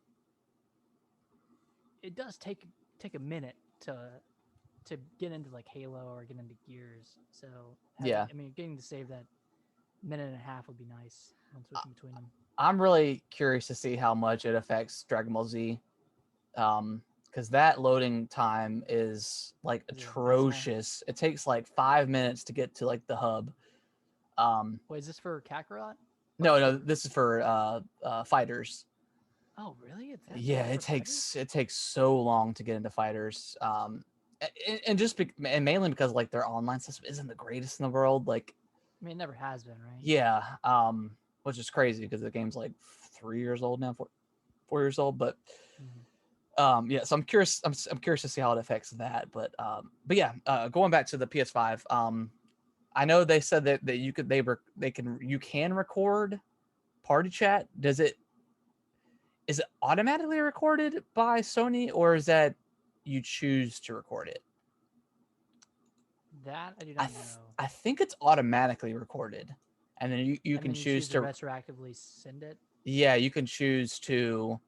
it does take a minute to get into like Halo or get into Gears. So having, Yeah. I mean, getting to save that minute and a half would be nice when switching between them. I'm really curious to see how much it affects Dragon Ball Z. Because that loading time is like atrocious. It takes like 5 minutes to get to like the hub. Wait, is this for Kakarot? No, this is for fighters. Oh, really? It's that Yeah, bad for fighters? it takes so long to get into fighters. And mainly because like their online system isn't the greatest in the world. Like, I mean, it never has been, right? yeah, which is crazy because the game's like 3 years old now, 4 years old. But yeah, so I'm curious. I'm curious to see how it affects that. But yeah, going back to the PS5. I know they said that you could you can record party chat. Is it automatically recorded by Sony, or is that you choose to record it? That I do not know. I think it's automatically recorded, and then you can choose to retroactively send it. Yeah, you can choose to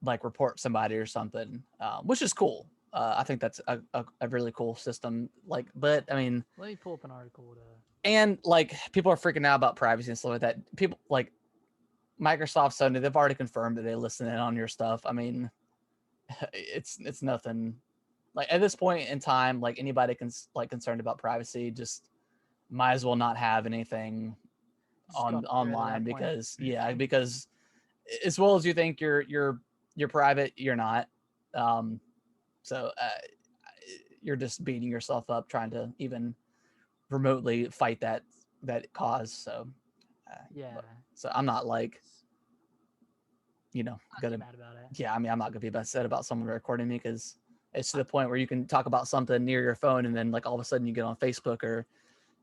like report somebody or something, which is cool. I think that's a really cool system. Like, but I mean, let me pull up an article and like people are freaking out about privacy and stuff like that. People like Microsoft, Sony, they've already confirmed that they listen in on your stuff. I mean, it's nothing. Like at this point in time, like anybody concerned about privacy, just might as well not have anything online because because as well as you think you're private, you're not. So you're just beating yourself up trying to even remotely fight that cause. So so I'm not like, gonna mad about it. Yeah, I mean, I'm not gonna be upset about someone recording me because it's to the point where you can talk about something near your phone and then like all of a sudden you get on Facebook or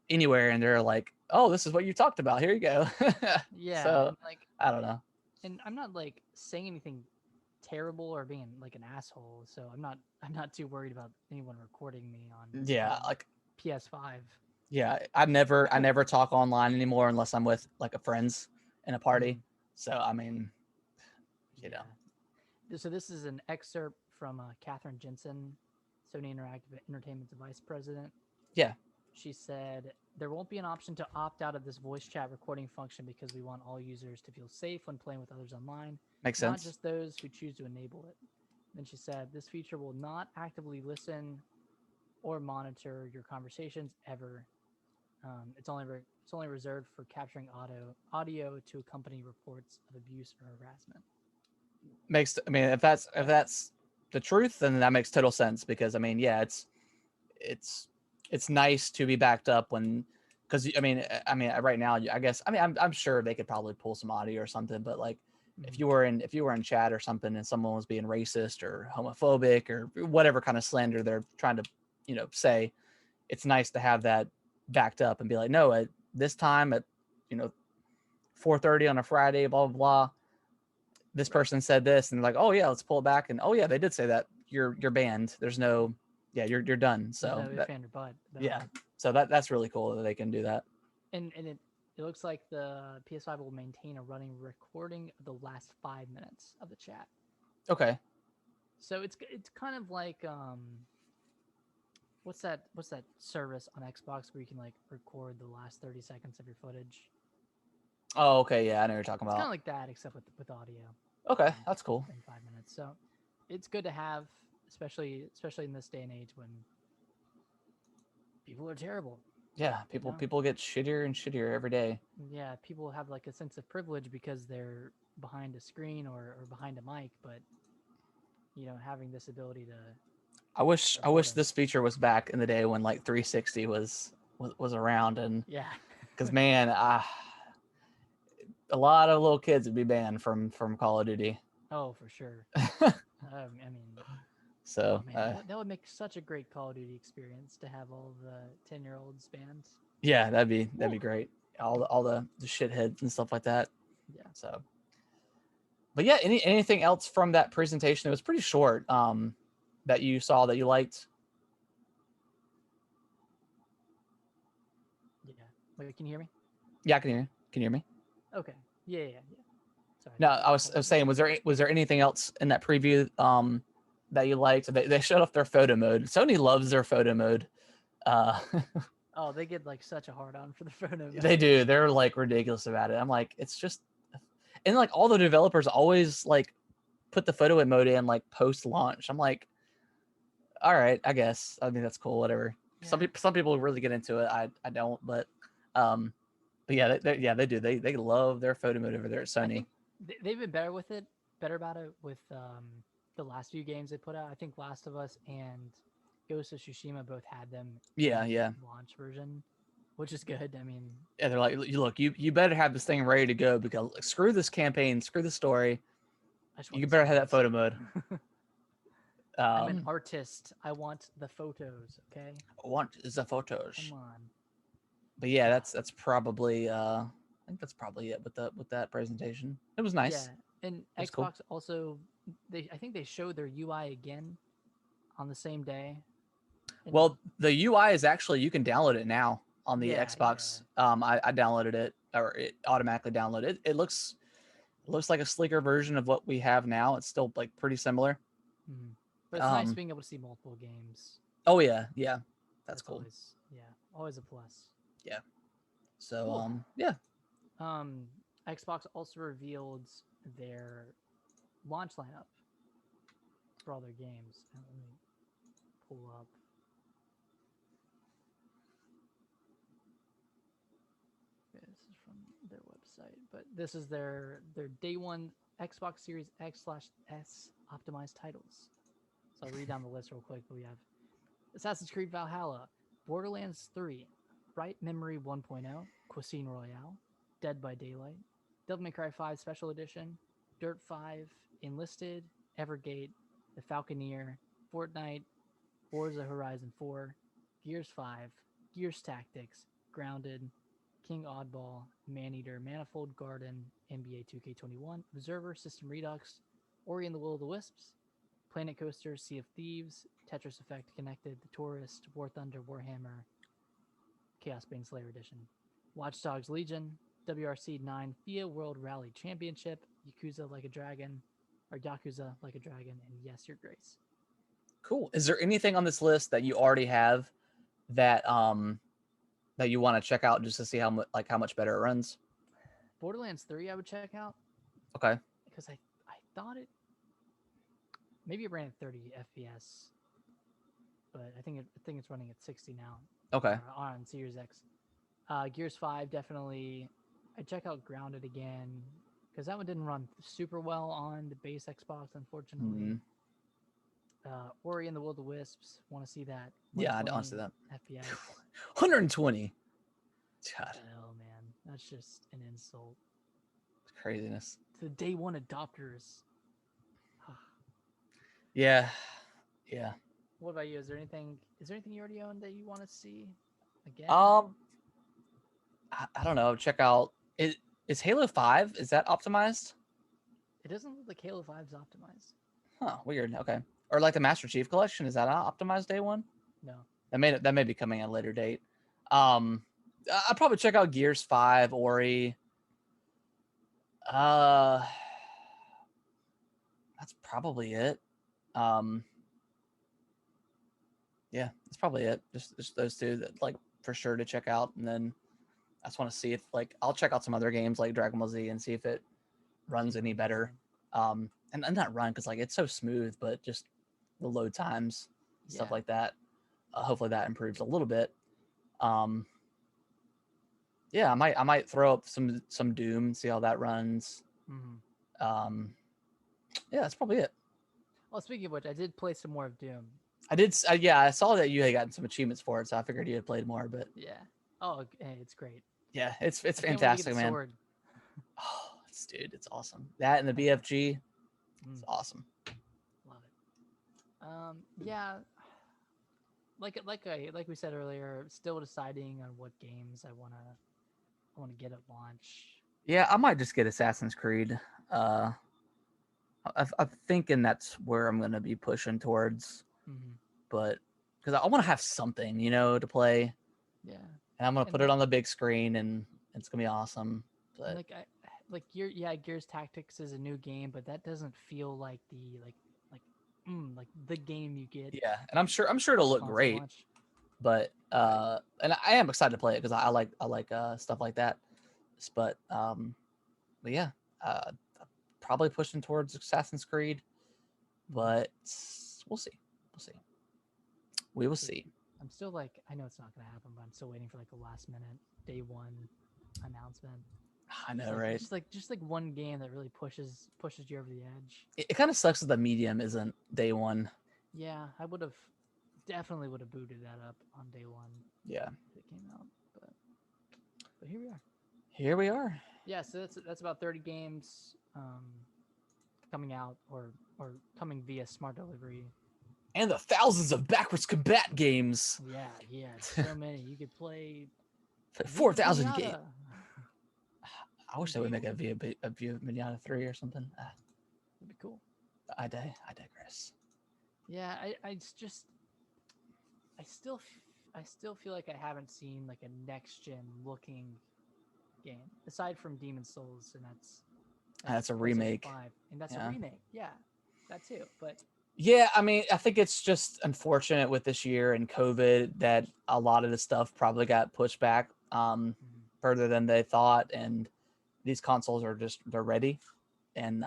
anywhere and they're like, oh, this is what you talked about, here you go. So like I don't know, and I'm not like saying anything terrible or being like an asshole, so I'm not too worried about anyone recording me on like PS5. Yeah, I never talk online anymore unless I'm with like a friends in a party. So I mean, So this is an excerpt from Catherine Jensen, Sony Interactive Entertainment's vice president. Yeah. She said, there won't be an option to opt out of this voice chat recording function because we want all users to feel safe when playing with others online. Makes sense. Not just those who choose to enable it. Then she said, this feature will not actively listen or monitor your conversations ever. It's only reserved for capturing audio to accompany reports of abuse or harassment. I mean, if that's the truth, then that makes total sense because I mean, yeah, it's nice to be backed up when, because I mean right now I guess I'm sure they could probably pull some audio or something, but like if you were in chat or something and someone was being racist or homophobic or whatever kind of slander they're trying to say, it's nice to have that backed up and be like, no, at this time at 4:30 on a Friday, blah blah blah, this person said this, and they're like, oh yeah, let's pull it back, and oh yeah, they did say that, you're banned. There's no yeah, you're done. There's So no if, and, or but. yeah, so that's really cool that they can do that. And it looks like the PS5 will maintain a running recording of the last 5 minutes of the chat. Okay. So it's kind of like what's that service on Xbox where you can like record the last 30 seconds of your footage? Oh, okay. Yeah, I know what you're talking It's kind about. of like that, except with audio. Okay, that's cool. In 5 minutes, so it's good to have, especially in this day and age when people are terrible. Yeah, people get shittier and shittier every day. Yeah, people have like a sense of privilege because they're behind a screen or behind a mic, but having this ability to I wish this feature was back in the day when like 360 was around, and yeah, because man, a lot of little kids would be banned from Call of Duty. Oh, for sure. I mean, so man, that would make such a great Call of Duty experience to have all the 10-year-olds banned. yeah, that'd be great. All the shitheads and stuff like that. Yeah. So, but yeah, anything else from that presentation? It was pretty short. That you saw that you liked. Yeah. Wait, can you hear me? Yeah, I can hear you. Can you hear me? Okay. Yeah. Sorry. No, I was saying, was there anything else in that preview that you liked? They showed off their photo mode. Sony loves their photo mode. Oh, they get like such a hard on for the photo mode. They do. They're like ridiculous about it. I'm like, it's just, and like all the developers always like put the photo mode in like post launch. I'm like, all right, I guess. I mean, that's cool. Whatever. Yeah. Some people really get into it. I don't, but yeah, they do. They love their photo mode over there at Sony. They've been better about it with the last few games they put out. I think Last of Us and Ghost of Tsushima both had them. Yeah. Launch version, which is good. I mean, yeah, they're like, look, you better have this thing ready to go because screw this campaign, screw the story. You better have that photo mode. I'm an artist. I want the photos. Okay. I want the photos. Come on. But yeah, that's probably I think that's probably it with that presentation. It was nice. Yeah, and Xbox cool. Also, I think they showed their UI again on the same day. Well, the UI is actually, you can download it now on the Xbox. Yeah. I downloaded it, or it automatically downloaded. It looks like a sleeker version of what we have now. It's still like pretty similar. Mm-hmm. But it's nice being able to see multiple games. Oh yeah, that's cool. Always a plus. Yeah. So cool. Yeah. Xbox also revealed their launch lineup for all their games. Let me pull up. This is from their website, but this is their day one Xbox Series X/S optimized titles. So I'll read down the list real quick. But we have Assassin's Creed Valhalla, Borderlands 3, Bright Memory 1.0, Cuisine Royale, Dead by Daylight, Devil May Cry 5 Special Edition, Dirt 5, Enlisted, Evergate, The Falconeer, Fortnite, Forza Horizon 4, Gears 5, Gears Tactics, Grounded, King Oddball, Maneater, Manifold Garden, NBA 2K21, Observer, System Redux, Ori and the Will of the Wisps, Planet Coaster, Sea of Thieves, Tetris Effect Connected, The Tourist, War Thunder, Warhammer, Chaos Bane Slayer Edition, Watch Dogs Legion, WRC 9, FIA World Rally Championship, Yakuza Like a Dragon, and Yes, Your Grace. Cool. Is there anything on this list that you already have that that you want to check out just to see how much better it runs? Borderlands 3 I would check out. Okay. Because I thought maybe it ran at 30 FPS, but I think it's running at 60 now. Okay. On Series X. Gears 5 definitely. I'd check out Grounded again because that one didn't run super well on the base Xbox, unfortunately. Mm-hmm. Ori and the Will of the Wisps. Want to see that? Yeah, I want to see that. FPS. 120. God. Hell, man, that's just an insult. It's craziness. To the day one adopters. Yeah. What about you? Is there anything you already own that you want to see again? I don't know. Check out is Halo 5, is that optimized? It doesn't look like Halo 5's optimized. Huh, weird. Okay. Or like the Master Chief Collection, is that optimized day one? No. That may be coming at a later date. I'll probably check out Gears 5, Ori. Uh, that's probably it. Yeah, that's probably it. Just those two that like for sure to check out, and then I just want to see if like I'll check out some other games like Dragon Ball Z and see if it runs any better. And not run because like it's so smooth, but just the load times, stuff like that. Hopefully that improves a little bit. Yeah, I might throw up some Doom, see how that runs. Mm-hmm. Yeah, that's probably it. Well, speaking of which, I did play some more of Doom. Yeah, I saw that you had gotten some achievements for it, so I figured you had played more. But yeah, oh, hey, it's great. Yeah, it's fantastic, man. Sword. Oh, it's awesome. That and the BFG, it's awesome. Love it. Yeah, like we said earlier, still deciding on what games I wanna get at launch. Yeah, I might just get Assassin's Creed. I'm thinking that's where I'm gonna be pushing towards, but because I want to have something, to play. Yeah, and I'm gonna put it on the big screen, and it's gonna be awesome. But Gears Tactics is a new game, but that doesn't feel like the game you get. Yeah, and I'm sure it'll look great. But and I am excited to play it because I like stuff like that. But yeah, probably pushing towards Assassin's Creed, but we'll see. We will see. I'm still like, I know it's not gonna happen, but I'm still waiting for like a last minute day one announcement. I know, right? Just like one game that really pushes you over the edge. It kind of sucks that the medium isn't day one. Yeah, I definitely would have booted that up on day one. Yeah, it came out, but here we are. Here we are. Yeah, so that's about 30 games coming out or coming via smart delivery. And the thousands of backwards combat games. Yeah, so many. You could play 4,000 games. I wish they would make a Via Minata 3 or something. That'd be cool. I digress. Yeah, I still feel like I haven't seen like a next gen looking game aside from Demon's Souls, and that's a remake. 5, and that's a remake. Yeah, that too. But yeah, I mean, I think it's just unfortunate with this year and COVID that a lot of the stuff probably got pushed back further than they thought, and these consoles are they're ready, and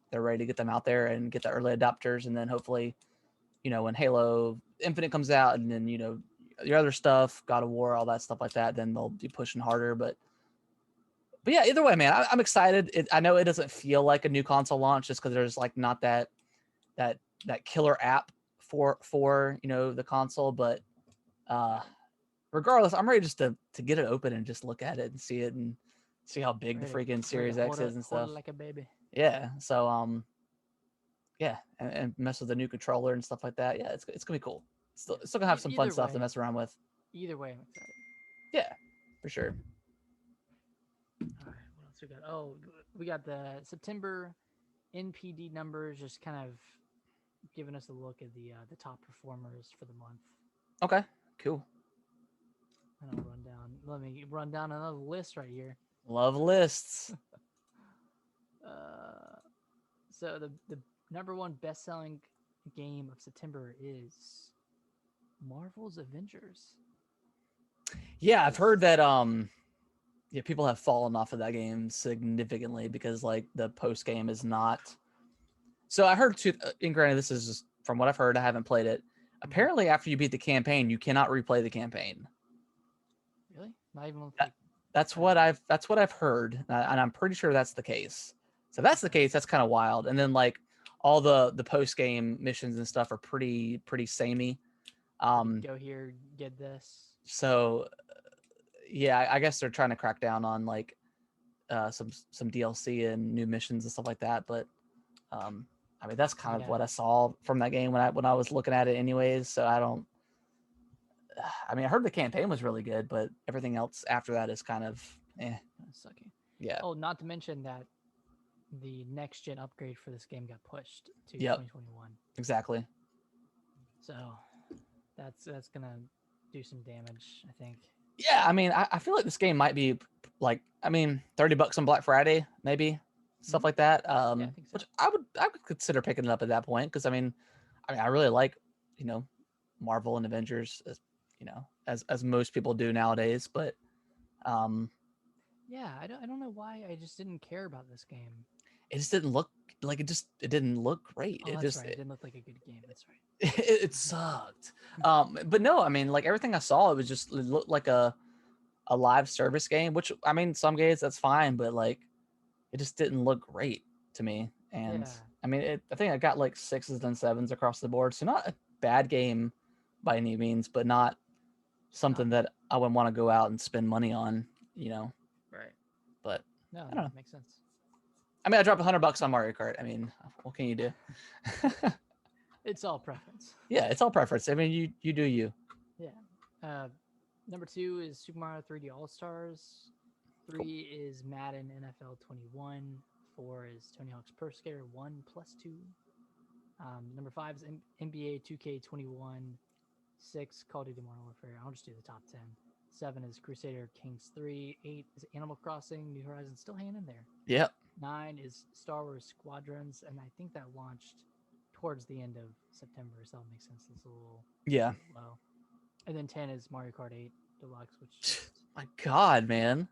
they're ready to get them out there and get the early adopters, and then hopefully, when Halo Infinite comes out, and then your other stuff, God of War, all that stuff like that, then they'll be pushing harder. But yeah, either way, man, I'm excited. I know it doesn't feel like a new console launch just because there's like not that killer app for the console, but regardless, I'm ready just to get it open and just look at it and see it and see how big the freaking Series X is and stuff. Hold it like a baby. Yeah. So yeah, and mess with the new controller and stuff like that. Yeah, it's gonna be cool. Still gonna have some fun stuff to mess around with. Either way, I'm excited. Yeah, for sure. All right, what else we got? Oh, we got the September NPD numbers, just kind of giving us a look at the top performers for the month. Okay, cool. And I'll run down. Let me run down another list right here. Love lists. So the number one best-selling game of September is Marvel's Avengers. Yeah, I've heard that people have fallen off of that game significantly because like the post game is not. So I heard and granted, this is just from what I've heard. I haven't played it. Apparently, after you beat the campaign, you cannot replay the campaign. Really? Not even with that's what I've heard, and I'm pretty sure that's the case. So if that's the case, that's kind of wild. And then like all the post game missions and stuff are pretty samey. Go here, get this. So yeah, I guess they're trying to crack down on like some DLC and new missions and stuff like that. But I mean that's kind of what I saw from that game when I was looking at it anyways. So I heard the campaign was really good, but everything else after that is kind of sucky. Yeah. Oh, not to mention that the next gen upgrade for this game got pushed to 2021. Exactly. So that's gonna do some damage, I think. Yeah, I mean, I feel like this game might be like, I mean, $30 on Black Friday, maybe stuff like that. Yeah, I think so. Which I would consider picking it up at that point because I really like, you know, Marvel and Avengers, as you know, as most people do nowadays. But um, Yeah, I don't know why I just didn't care about this game. it just didn't look like it didn't look great. Oh, It that's just right. It didn't look like a good game. That's right. it sucked. But no, I mean, like everything I saw, it looked like a live service game. Which I mean, some games that's fine, but like it just didn't look great to me. And Yeah. I mean, I think I got like 6s and 7s across the board. So not a bad game by any means, but not something No. that I would want to go out and spend money on, you know. Right. But No, I don't know. that makes sense. I mean, I dropped $100 on Mario Kart. I mean, what can you do? It's all preference. Yeah, it's all preference. I mean, you do you. Yeah. Number 2 is Super Mario 3D All Stars. Cool. 3 is Madden NFL 21. 4 is Tony Hawk's Pro Skater 1 plus 2. Number 5 is NBA 2K21. 6, Call of Duty Modern Warfare. I'll just do the top 10. 7 is Crusader Kings 3. 8 is Animal Crossing New Horizons, still hanging in there. Yep. 9 is Star Wars Squadrons, and I think that launched towards the end of September, so that makes sense. It's a little low. And then 10 is Mario Kart 8 Deluxe, which just... My God, man.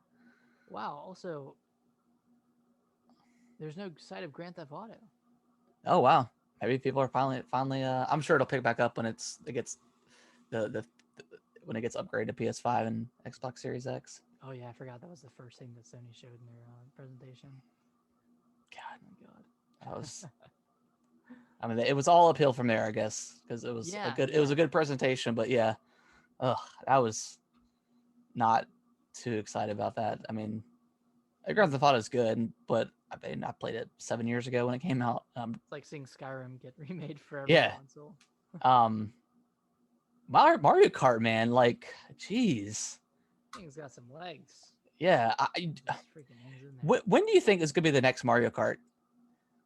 Wow. Also, there's no sight of Grand Theft Auto. Oh wow. Maybe people are finally. I'm sure it'll pick back up when it gets the when it gets upgraded to PS5 and Xbox Series X. Oh yeah, I forgot that was the first thing that Sony showed in their presentation. God, Oh my God. that was. I mean, it was all uphill from there, I guess, because it was it was a good presentation. But yeah, I was not too excited about that. I mean, Grand Theft Auto is good, but I mean, I played it 7 years ago when it came out. It's like seeing Skyrim get remade for every console. Mario Kart, man, like, jeez. Thing's got some legs. Yeah, when do you think is gonna be the next Mario Kart?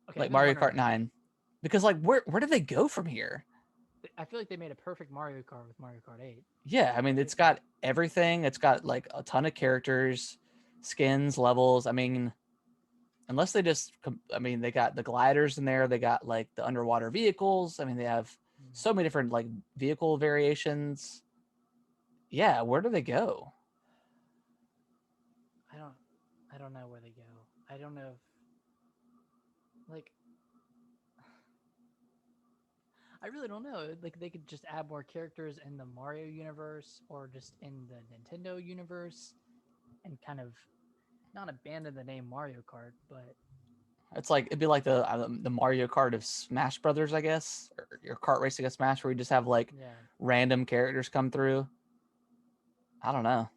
Okay, like Mario Kart 9, because like where do they go from here? I feel like they made a perfect Mario Kart with Mario Kart 8. Yeah, I mean, it's got everything. It's got like a ton of characters, skins, levels. I mean, unless they just, I mean, they got the gliders in there. They got like the underwater vehicles. I mean, they have so many different like vehicle variations. Yeah, where do they go? I don't know where they go. I don't know if, like, I really don't know. Like, they could just add more characters in the Mario universe or just in the Nintendo universe and kind of not abandon the name Mario Kart, but it's like it'd be like the Mario Kart of Smash Brothers, I guess, or your kart racing of Smash, where you just have like random characters come through. I don't know.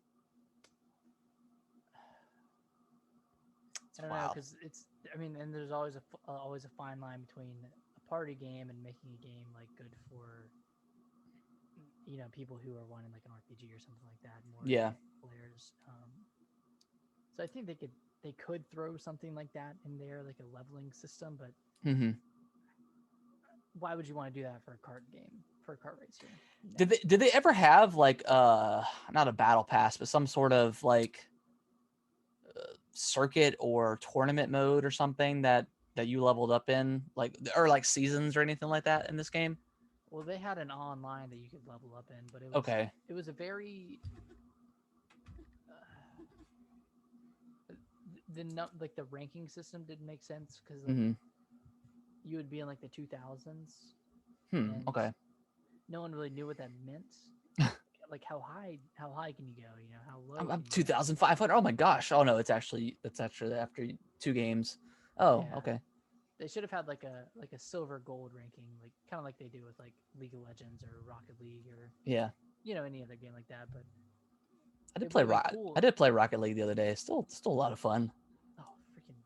I don't know, because it's. I mean, and there's always a fine line between a party game and making a game like good for, you know, people who are wanting like an RPG or something like that. More players. So I think they could throw something like that in there, like a leveling system. But why would you want to do that for a kart game, for a kart racer? No. Did they ever have like not a battle pass, but some sort of like circuit or tournament mode or something that you leveled up in, like, or like seasons or anything like that in this game? Well, they had an online that you could level up in, but it was it was a very like the ranking system didn't make sense because like, you would be in like the 2000s. Okay. No one really knew what that meant. Like how high can you go? You know, how low? I'm 2,500. Oh my gosh! Oh no, it's actually after 2 games. Oh, okay. They should have had like a silver gold ranking, like kind of like they do with like League of Legends or Rocket League or you know, any other game like that. But I did play Rocket League the other day. Still a lot of fun. Oh, freaking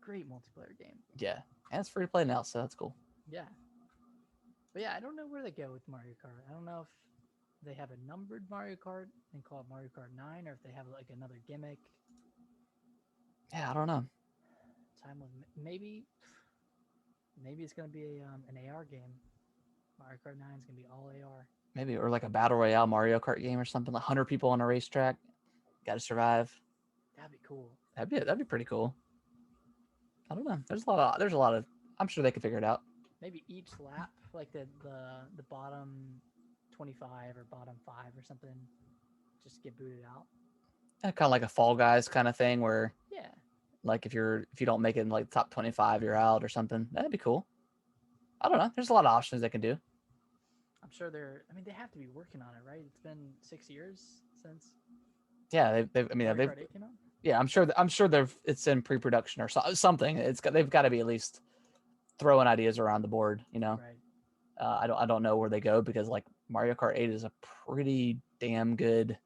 great multiplayer game. Yeah, and it's free to play now, so that's cool. Yeah. But yeah, I don't know where they go with Mario Kart. I don't know if they have a numbered Mario Kart and call it Mario Kart 9, or if they have like another gimmick. Yeah, I don't know. Maybe it's gonna be an AR game. Mario Kart 9 is gonna be all AR. Maybe, or like a battle royale Mario Kart game or something, like 100 people on a racetrack. Got to survive. That'd be cool. That'd be pretty cool. I don't know. There's a lot of. I'm sure they could figure it out. Maybe each lap, like the bottom 25 or bottom 5 or something, just get booted out. Kind of like a Fall Guys kind of thing, where Yeah. like if you don't make it in like top 25, you're out or something. That'd be cool. I don't know. There's a lot of options they can do. I'm sure they have to be working on it, right? It's been 6 years since. Yeah, I mean, Mario Kart 8 came out. Yeah, I'm sure it's in pre-production or something. They've got to be at least throwing ideas around the board. Right. I don't know where they go, because like Mario Kart 8 is a pretty damn good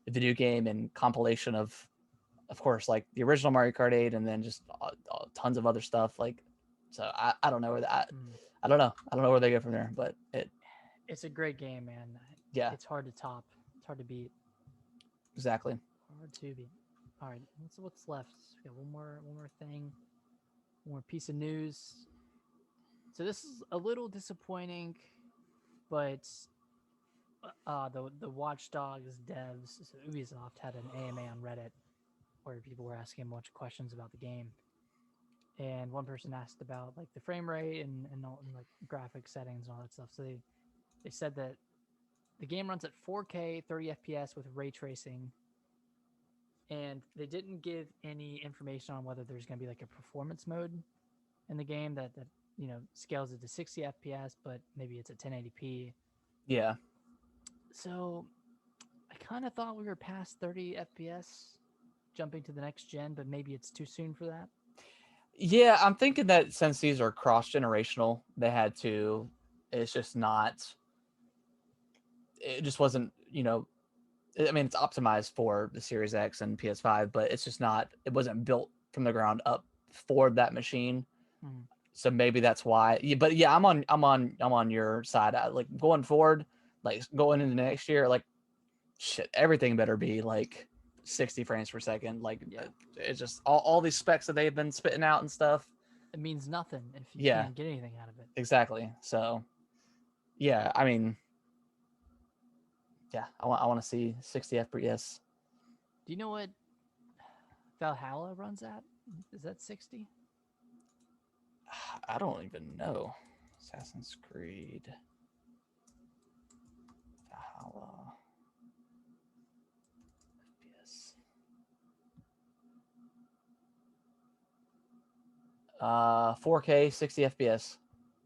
video game and compilation of course, like the original Mario Kart 8, and then just tons of other stuff. Like, so I don't know where that. I don't know. I don't know where they go from there, but it's a great game, man. Yeah, it's hard to top. It's hard to beat. Exactly. Hard to beat. All right, what's left? We got one more thing, one more piece of news. So this is a little disappointing, but the Watch Dogs devs, so Ubisoft, had an AMA on Reddit where people were asking a bunch of questions about the game, and one person asked about like the frame rate and like graphic settings and all that stuff. So they said that the game runs at 4K 30 FPS with ray tracing, and they didn't give any information on whether there's going to be like a performance mode in the game that scales it to 60 FPS, but maybe it's at 1080p. Yeah. So I kind of thought we were past 30 FPS, jumping to the next gen, but maybe it's too soon for that. Yeah, I'm thinking that since these are cross-generational, they had to. It's just not. It just wasn't. I mean, it's optimized for the Series X and PS5, but it's just not. It wasn't built from the ground up for that machine. Mm. So maybe that's why. Yeah, but yeah, I'm on your side. Like going forward, like going into next year, like shit, everything better be like 60 frames per second. Like it's just all these specs that they've been spitting out and stuff. It means nothing if you can't get anything out of it. Exactly. So yeah, I mean, yeah, I want to see 60 FPS. Do you know what Valhalla runs at? Is that 60? I don't even know. Assassin's Creed Valhalla FPS. 4K 60 FPS.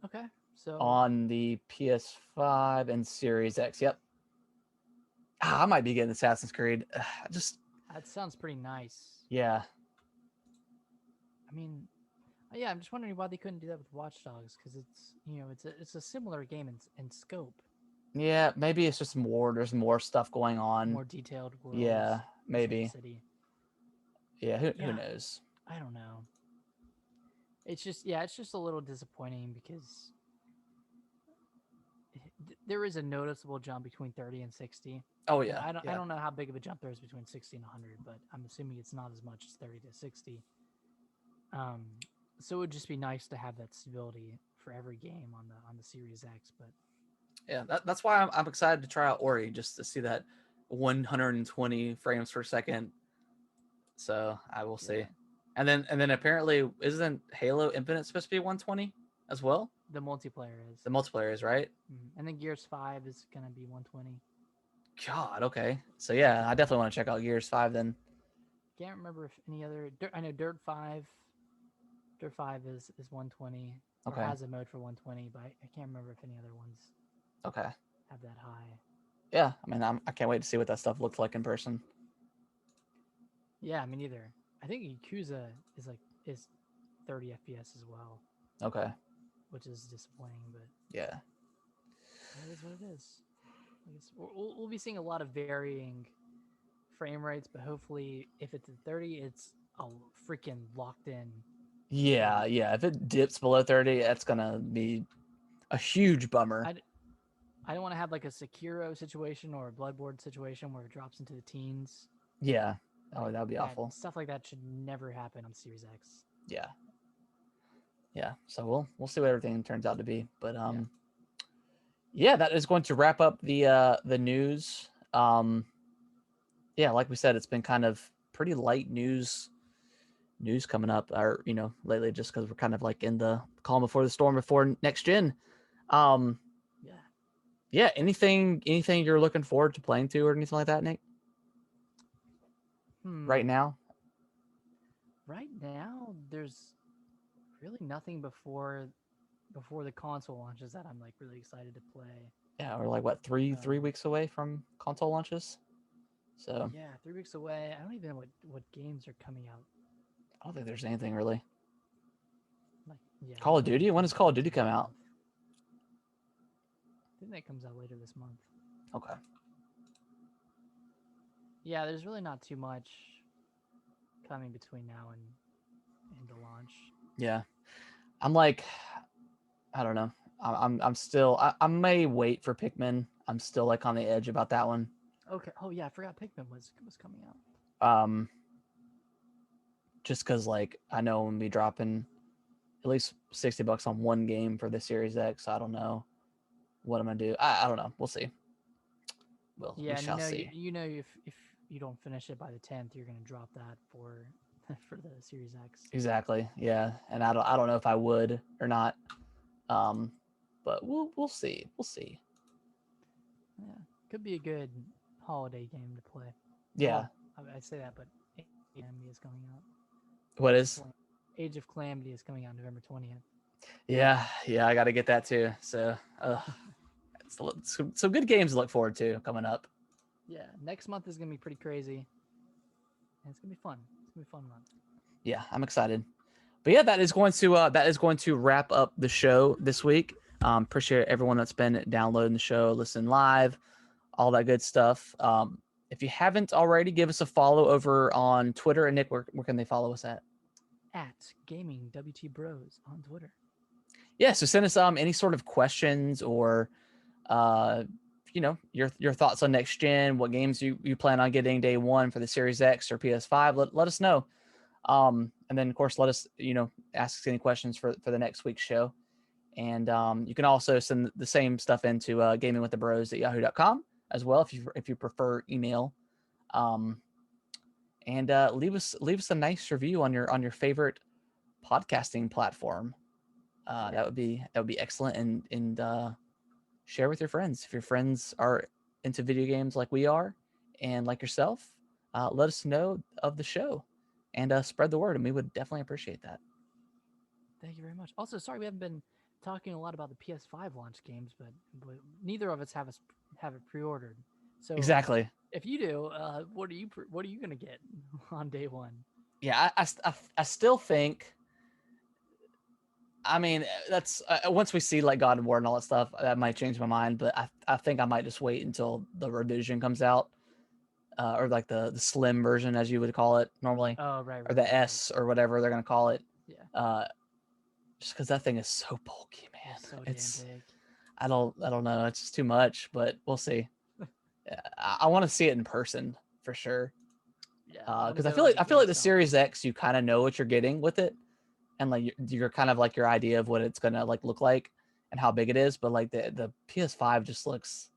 Okay, so on the PS5 and Series X. Yep. I might be getting Assassin's Creed. Just that sounds pretty nice. Yeah. I mean, yeah, I'm just wondering why they couldn't do that with Watch Dogs, because it's a similar game in scope. Yeah, maybe it's just more. There's more stuff going on. More detailed worlds. Yeah, maybe. City. Yeah, who knows? I don't know. It's just a little disappointing because there is a noticeable jump between 30 and 60. Oh yeah. I don't know how big of a jump there is between 60 and 100, but I'm assuming it's not as much as 30 to 60. So it would just be nice to have that stability for every game on the Series X. But yeah, that's why I'm excited to try out Ori, just to see that 120 frames per second. So I will see. And then apparently, isn't Halo Infinite supposed to be 120 as well? The multiplayer is. The multiplayer is, right? And then Gears 5 is gonna be 120. God, okay. So yeah, I definitely want to check out Gears 5 then. Can't remember if any other. I know Dirt 5. Dirt 5 is 120. Okay. Or has a mode for 120, but I can't remember if any other ones. Okay. Have that high. Yeah, I mean, I can't wait to see what that stuff looks like in person. Yeah, me neither. I think Yakuza is 30 FPS as well. Okay. Which is disappointing, but yeah, that is what it is. I guess we'll be seeing a lot of varying frame rates, but hopefully, if it's at 30, it's a freaking locked in. Yeah. If it dips below 30, that's gonna be a huge bummer. I don't want to have like a Sekiro situation or a Bloodborne situation where it drops into the teens. Yeah. Oh, that would be awful. Stuff like that should never happen on Series X. Yeah. So we'll see what everything turns out to be. But yeah, that is going to wrap up the news. Yeah, like we said, it's been kind of pretty light news coming up, or lately, just because we're kind of like in the calm before the storm before next gen. Um, Yeah. yeah. Anything you're looking forward to playing to or anything like that, Nick? Right now? Right now, there's really nothing before the console launches that I'm like really excited to play. Yeah, we're like what three weeks away from console launches. So yeah, 3 weeks away. I don't even know what games are coming out. I don't think there's anything really. Like yeah, Call of Duty. When does Call of Duty come out? I think that comes out later this month. Okay. Yeah, there's really not too much coming between now and the launch. Yeah, I'm like, I don't know. I'm still. I may wait for Pikmin. I'm still like on the edge about that one. Okay. Oh yeah, I forgot Pikmin was coming out. Just because like I know I'm gonna be dropping at least $60 on one game for the Series X. So I don't know what I'm gonna do. I don't know. We'll see. We shall see. If you don't finish it by the 10th, you're gonna drop that for for the Series X. Exactly. Yeah, and I don't know if I would or not. But we'll see. We'll see. Yeah, could be a good holiday game to play. Yeah. Well, I say that, but Age of Calamity is coming out. What is? Age of Calamity is coming out November 20th. Yeah, I got to get that too. So, some good games to look forward to coming up. Yeah, next month is gonna be pretty crazy, and it's gonna be fun. It's gonna be a fun month. Yeah, I'm excited. But yeah, that is going to wrap up the show this week. Appreciate everyone that's been downloading the show, listening live, all that good stuff. If you haven't already, give us a follow over on Twitter. And Nick, where can they follow us at? At Gaming WT Bros on Twitter. Yeah, so send us any sort of questions or your thoughts on next gen, what games you plan on getting day one for the Series X or PS5. Let us know. And then of course let us ask us any questions for the next week's show. And you can also send the same stuff into gamingwiththebros@yahoo.com as well if you prefer email. And leave us a nice review on your favorite podcasting platform. That would be excellent, and share with your friends if your friends are into video games like we are and like yourself. Let us know of the show and spread the word, and we would definitely appreciate that. Thank you very much. Also, sorry we haven't been talking a lot about the PS5 launch games, but neither of us have it pre-ordered. So exactly. If you do, what are you gonna get on day one? Yeah, I still think. I mean, that's once we see like God of War and all that stuff, that might change my mind. But I think I might just wait until the revision comes out, or like the slim version, as you would call it normally. Oh right. Or the S or whatever they're gonna call it. Yeah. Just because that thing is so bulky, man. It's so damn big. I don't know. It's just too much, but we'll see. I want to see it in person for sure. Yeah. Because I feel like the Series X, you kind of know what you're getting with it, and like you're kind of like your idea of what it's gonna like look like and how big it is. But like the PS5 just looks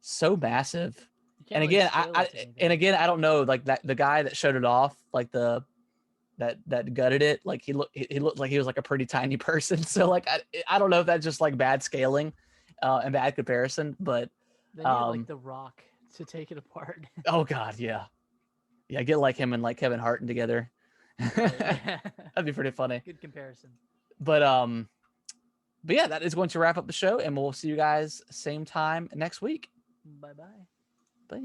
so massive. And again, I don't know, like that the guy that showed it off, like that gutted it, like he looked like he was like a pretty tiny person. So like I don't know if that's just like bad scaling and bad comparison, but they need like The Rock to take it apart. Oh god, yeah, get like him and like Kevin Hart together. That'd be pretty funny. Good comparison. But yeah, that is going to wrap up the show, and we'll see you guys same time next week. Bye. Bye.